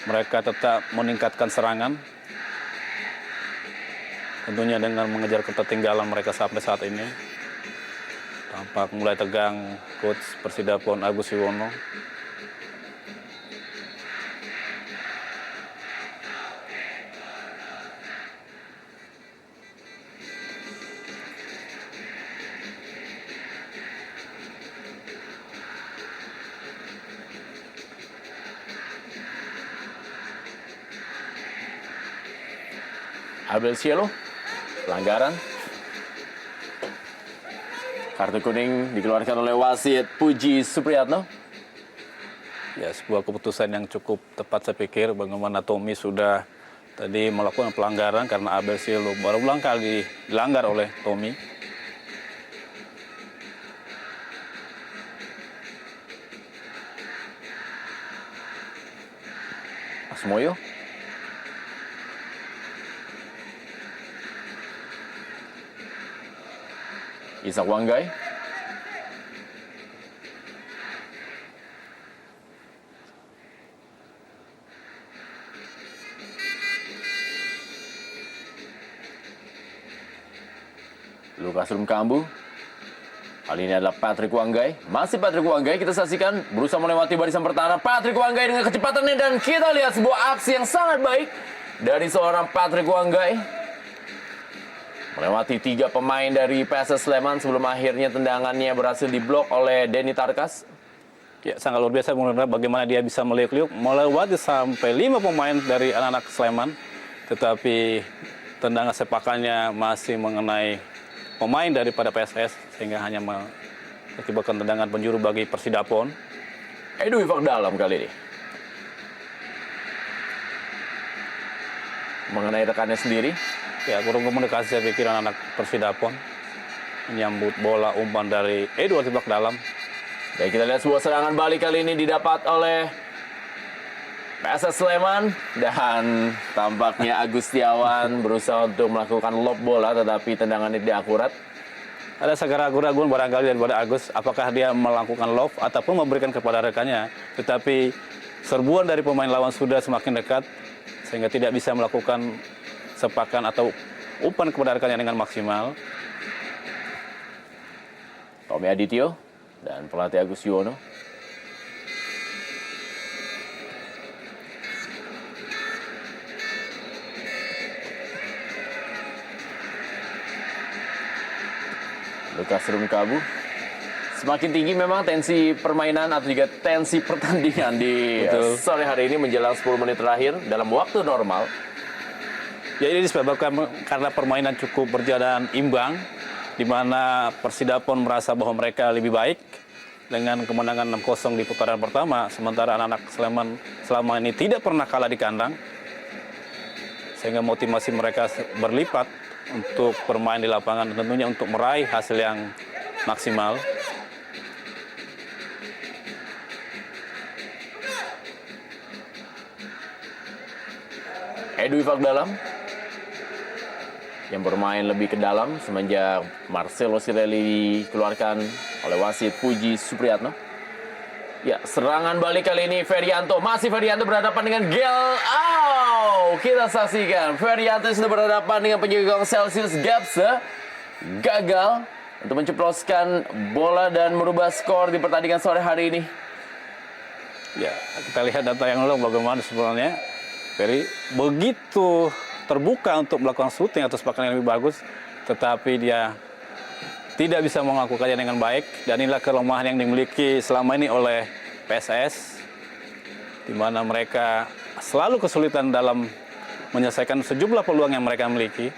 Mereka tetap meningkatkan serangan. Tentunya dengan mengejar ketertinggalan mereka sampai saat ini. Tampak mulai tegang coach Persidapon Agus Yuwono. Abel Cielo, pelanggaran. Kartu kuning dikeluarkan oleh wasit Puji Supriyatno. Ya, sebuah keputusan yang cukup tepat saya pikir, bagaimana Tommy sudah tadi melakukan pelanggaran karena Abel Cielo baru ulang kali dilanggar oleh Tommy. Rasmoyo. Isak Wanggai. Lukas Rumkambu. Kali ini adalah Patrick Wanggai. Masih Patrick Wanggai, kita saksikan berusaha melewati barisan pertahanan Patrick Wanggai dengan kecepatannya. Dan kita lihat sebuah aksi yang sangat baik dari seorang Patrick Wanggai. Melewati 3 pemain dari PSS Sleman sebelum akhirnya tendangannya berhasil diblok oleh Denny Tarkas. Ya, sangat luar biasa bagaimana dia bisa meliuk-liuk melewati sampai 5 pemain dari anak-anak Sleman. Tetapi tendangan sepakannya masih mengenai pemain daripada PSS sehingga hanya mengakibatkan tendangan penjuru bagi Persidapon. Edu Ifak dalam kali ini. Mengenai rekannya sendiri. Ya, kurang komunikasi saya pikir anak Persidapon. Menyambut bola umpan dari Edu Ifak dalam. Dan kita lihat sebuah serangan balik kali ini didapat oleh PSS Sleman. Dan tampaknya Agustiawan berusaha untuk melakukan lob bola, tetapi tendangannya tidak akurat. Ada segera keraguan barangkali daripada Agus, apakah dia melakukan lob ataupun memberikan kepada rekannya. Tetapi serbuan dari pemain lawan sudah semakin dekat, sehingga tidak bisa melakukan sepakan atau umpan kepada rekannya dengan maksimal. Tommy Adityo dan pelatih Agus Yuwono. Lukas Rumkabu. Semakin tinggi memang tensi permainan atau juga tensi pertandingan di sore hari ini menjelang 10 menit terakhir dalam waktu normal. Ya, ini disebabkan karena permainan cukup berjalan imbang, di mana Persidapon merasa bahwa mereka lebih baik dengan kemenangan 6-0 di putaran pertama, sementara anak-anak Sleman selama ini tidak pernah kalah di kandang, sehingga motivasi mereka berlipat untuk bermain di lapangan dan tentunya untuk meraih hasil yang maksimal. Edu Ifak dalam yang bermain lebih ke dalam semenjak Marcelo Sirelli dikeluarkan oleh wasit Puji Supriyatno. Ya, serangan balik kali ini Ferianto. Masih Ferianto berhadapan dengan Gel. Kita saksikan Ferianto sudah berhadapan dengan penjaga gawang Celsius Gapse. Gagal untuk menceploskan bola dan merubah skor di pertandingan sore hari ini. Ya, kita lihat data yang lalu bagaimana sebenarnya Ferry begitu terbuka untuk melakukan shooting atau sepakan yang lebih bagus, tetapi dia tidak bisa melakukannya dengan baik, dan inilah kelemahan yang dimiliki selama ini oleh PSS, di mana mereka selalu kesulitan dalam menyelesaikan sejumlah peluang yang mereka miliki.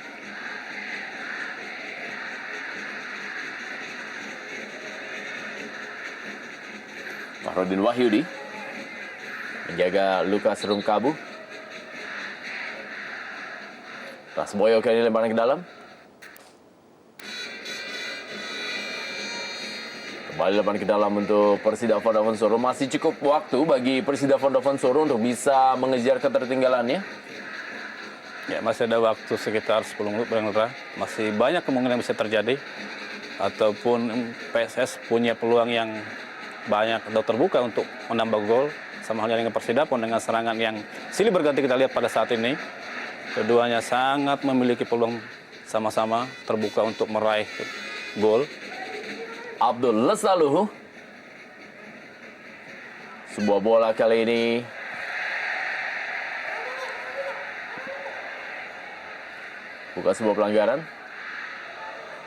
Fahrudin Wahyudi menjaga Lukas Rumkabu. Rasboyo kali ini lemparan ke dalam. Kembali lemparan ke dalam untuk Persida Vodafone Soro. Masih cukup waktu bagi Persida Vodafone Soro untuk bisa mengejar ketertinggalannya. Ya, masih ada waktu sekitar 10 menit Bang. Masih banyak kemungkinan bisa terjadi. Ataupun PSS punya peluang yang banyak atau terbuka untuk menambah gol. Sama halnya dengan Persidapon dengan serangan yang silih berganti kita lihat pada saat ini. Keduanya sangat memiliki peluang sama-sama terbuka untuk meraih gol. Abdul Lestaluhu. Sebuah bola kali ini bukan sebuah pelanggaran.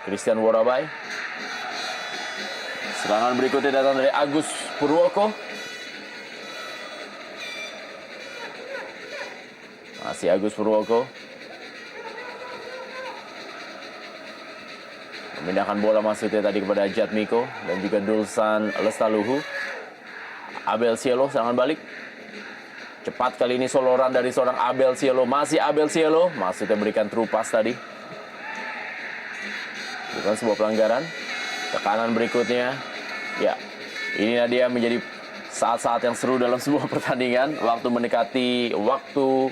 Christian Worabai. Serangan berikutnya datang dari Agus Purwoko. Masih Agus Purwoko. Memindahkan bola maksudnya tadi kepada Jatmiko dan juga Dulsan Lestaluhu. Abel Cielo serangan balik. Cepat kali ini soloran dari seorang Abel Cielo. Masih Abel Cielo. Maksudnya berikan true pass tadi. Bukan sebuah pelanggaran. Tekanan berikutnya. Ya, ini dia menjadi saat-saat yang seru dalam sebuah pertandingan. Waktu mendekati waktu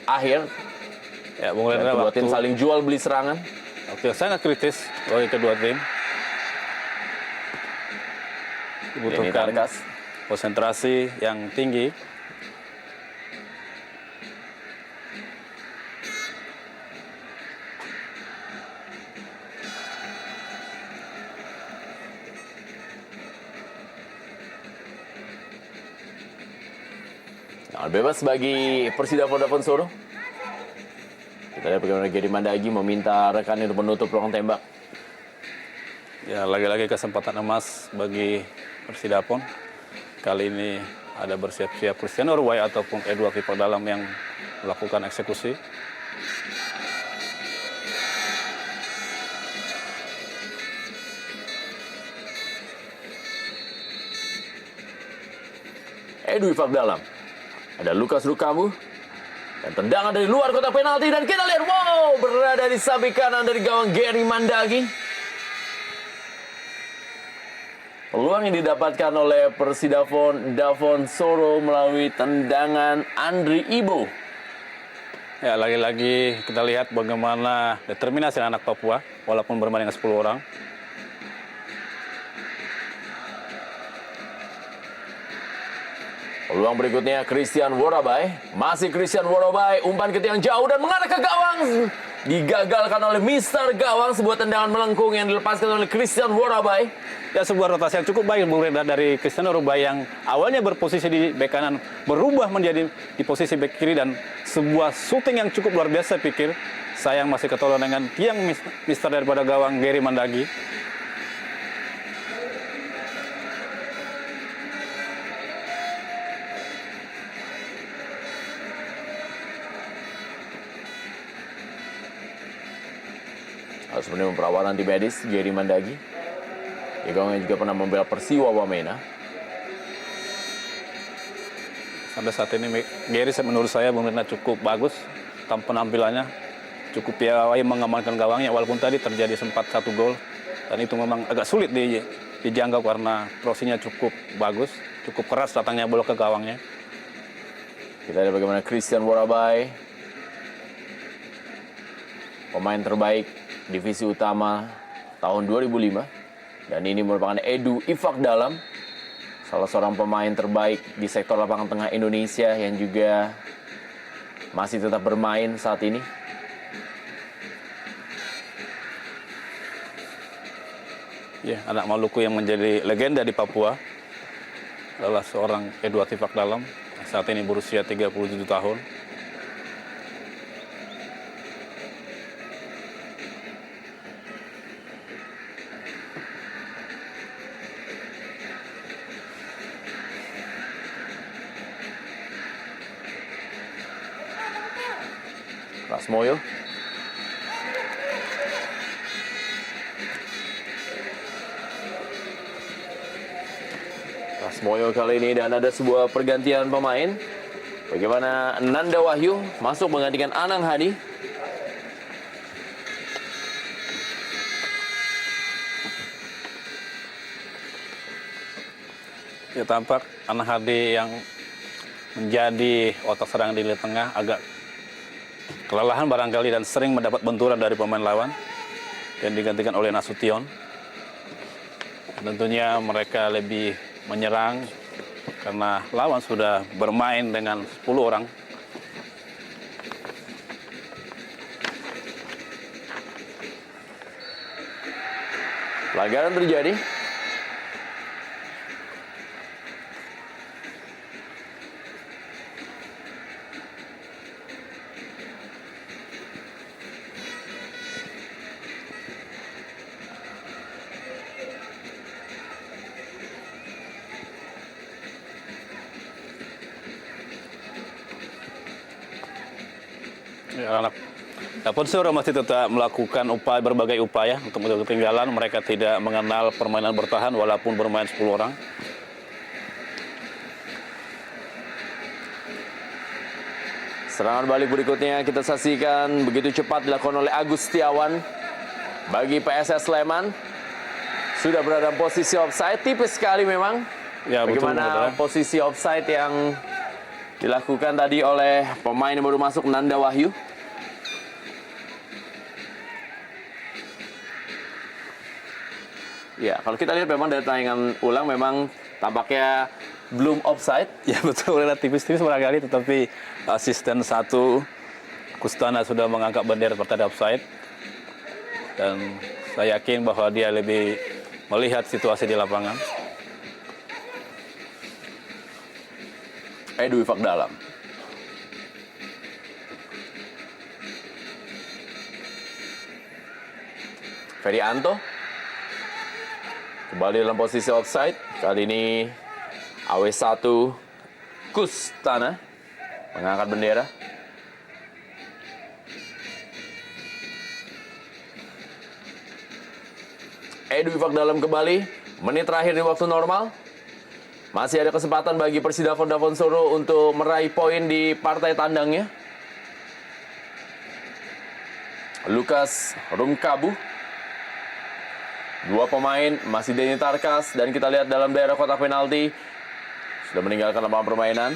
akhir. Ya, mungkin kedua tim saling jual beli serangan. Oke, sangat kritis bagi kedua tim. Dibutuhkan konsentrasi yang tinggi. Bebas bagi Persida Vodafone Soro. Kita lihat bagaimana Gary Mandagi meminta rekannya untuk menutup ruang tembak. Ya, lagi-lagi kesempatan emas bagi Persidapon. Kali ini ada bersiap-siap Christian Orway ataupun Edward Ipak Dalam yang melakukan eksekusi. Edu Ipak Dalam. Ada Lukas Rukamu. Dan tendangan dari luar kotak penalti. Dan kita lihat, wow, berada di samping kanan dari gawang Gary Mandagi. Peluang yang didapatkan oleh Davon Soro melalui tendangan Andri Ibo. Ya, lagi-lagi kita lihat bagaimana determinasi anak Papua walaupun bermain dengan 10 orang. Peluang berikutnya Christian Worabai. Masih Christian Worabai, umpan ke tiang jauh dan mengarah ke gawang. Digagalkan oleh Mister Gawang, sebuah tendangan melengkung yang dilepaskan oleh Christian Worabai. Ya, sebuah rotasi yang cukup baik Bung Reda dari Christian Orway yang awalnya berposisi di bek kanan berubah menjadi di posisi bek kiri, dan sebuah syuting yang cukup luar biasa pikir. Sayang masih ketolong dengan tiang mister daripada gawang Gary Mandagi. Harus menerima perawatan tim medis Gary Mandagi. Ya, gawang yang juga pernah membela Persiwa Wamena. Sampai saat ini Gary menurut saya Bung Reda cukup bagus penampilannya, cukup piawai mengamankan gawangnya walaupun tadi terjadi sempat 1 gol dan itu memang agak sulit dijangkau karena crossingnya cukup bagus, cukup keras datangnya bola ke gawangnya. Kita lihat bagaimana Christian Worabai, pemain terbaik divisi utama tahun 2005. Dan ini merupakan Edu Ipak Dalam, salah seorang pemain terbaik di sektor lapangan tengah Indonesia yang juga masih tetap bermain saat ini. Ya, anak Maluku yang menjadi legenda di Papua adalah seorang Edward Ipak Dalam, saat ini berusia 37 tahun. Rasmoyo. Rasmoyo kali ini, dan ada sebuah pergantian pemain. Bagaimana Nanda Wahyu masuk menggantikan Anang Hadi. Ya, tampak Anang Hadi yang menjadi otak serang di lini tengah agak kelelahan barangkali dan sering mendapat benturan dari pemain lawan dan digantikan oleh Nasution. Tentunya mereka lebih menyerang karena lawan sudah bermain dengan 10 orang. Pelanggaran terjadi. Ya, Davon Soro masih tetap melakukan berbagai upaya untuk menutup ketinggalan. Mereka tidak mengenal permainan bertahan walaupun bermain 10 orang. Serangan balik berikutnya kita saksikan begitu cepat dilakukan oleh Agus Setiawan bagi PSS Sleman. Sudah berada dalam posisi offside, tipis sekali memang. Ya, bagaimana betul, posisi offside yang dilakukan tadi oleh pemain yang baru masuk, Nanda Wahyu. Ya, kalau kita lihat memang dari tayangan ulang memang tampaknya belum offside. Ya betul, tipis-tipis barangkali, tetapi asisten 1 Kustana sudah mengangkat bendera pertanda offside. Dan saya yakin bahwa dia lebih melihat situasi di lapangan. Edu Ipak Dalam. Ferianto. Kembali dalam posisi offside. Kali ini AW1 Kustana mengangkat bendera. Edu Ifak Dalam kembali. Menit terakhir di waktu normal. Masih ada kesempatan bagi Persidafon Dafonsoro untuk meraih poin di partai tandangnya. Lukas Rumkabu. Dua pemain, masih Denny Tarkas. Dan kita lihat dalam daerah kotak penalti. Sudah meninggalkan lapangan permainan.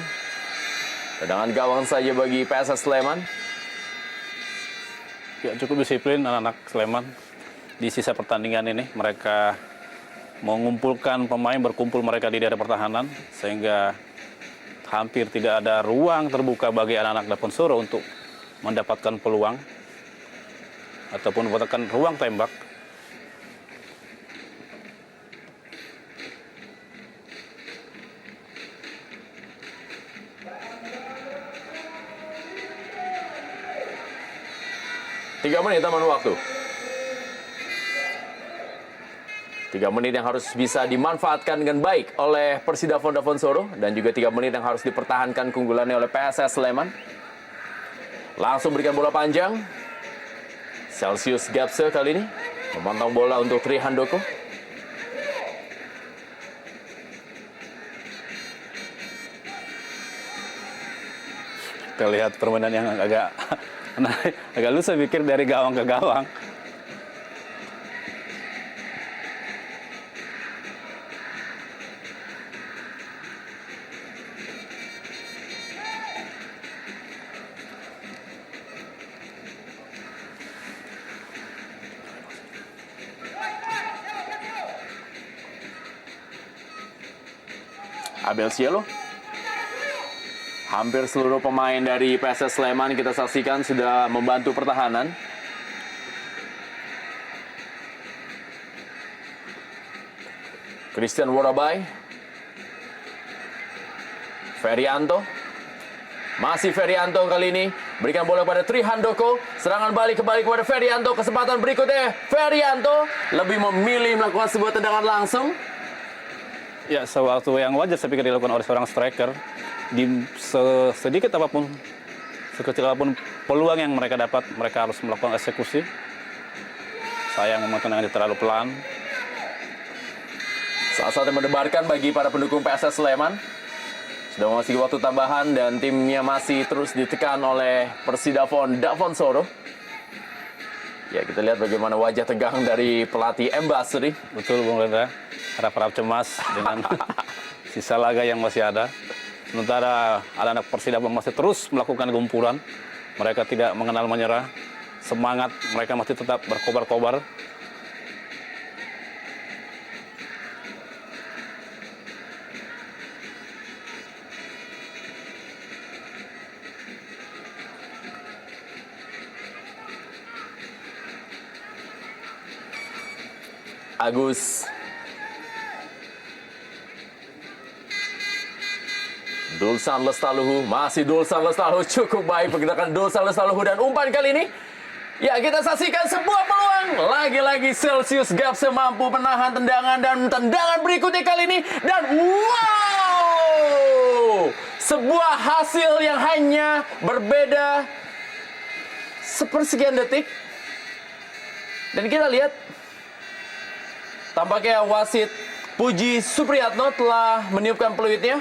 Tendangan gawang saja bagi PSS Sleman. Ya, cukup disiplin anak-anak Sleman. Di sisa pertandingan ini, mereka mengumpulkan pemain, berkumpul mereka di daerah pertahanan. Sehingga hampir tidak ada ruang terbuka bagi anak-anak Dafonsoro untuk mendapatkan peluang. Ataupun mendapatkan ruang tembak. Tiga menit taman waktu. 3 menit yang harus bisa dimanfaatkan dengan baik oleh Persidafon Dafonsoro. Dan juga 3 menit yang harus dipertahankan keunggulannya oleh PSS Sleman. Langsung berikan bola panjang. Celsius Gapse kali ini memantau bola untuk Tri Handoko. Kita lihat permainan yang agak lusa pikir dari gawang ke gawang. Abel Cielo. Hampir seluruh pemain dari PSS Sleman kita saksikan sudah membantu pertahanan. Christian Worabai. Ferianto. Masih Ferianto kali ini. Berikan bola kepada Tri Handoko. Serangan balik kembali kepada Ferianto. Kesempatan berikutnya. Ferianto lebih memilih melakukan sebuah tendangan langsung. Ya, sesuatu yang wajar saya pikir dilakukan oleh seorang striker. Di sedikit apapun, sekecil apapun peluang yang mereka dapat, mereka harus melakukan eksekusi. Sayang memang tendangannya terlalu pelan. Saat-saat yang mendebarkan bagi para pendukung PSS Sleman. Sudah memasuki waktu tambahan dan timnya masih terus ditekan oleh Persidafon Dafonsoro. Ya, kita lihat bagaimana wajah tegang dari pelatih Mbasri. Betul, Bung Rendra. Harap-harap cemas dengan sisa laga yang masih ada. Sementara anak-anak Persidafon masih terus melakukan gempuran. Mereka tidak mengenal menyerah. Semangat mereka masih tetap berkobar-kobar. Agus Dulsan Lestaluhu, masih Dulsan Lestaluhu, cukup baik pergerakan Dulsan Lestaluhu dan umpan kali ini. Ya, kita saksikan sebuah peluang. Lagi-lagi Celsius Gapse mampu menahan tendangan dan tendangan berikutnya kali ini. Dan wow! Sebuah hasil yang hanya berbeda sepersekian detik. Dan kita lihat tampaknya wasit Puji Supriyatno telah meniupkan peluitnya.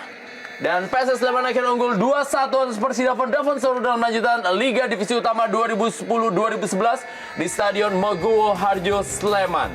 Dan PSS Sleman akhirnya unggul 2-1 atas Persidafon Dafonsoro dalam lanjutan Liga Divisi Utama 2010-2011 di Stadion Moguwo Harjo Sleman.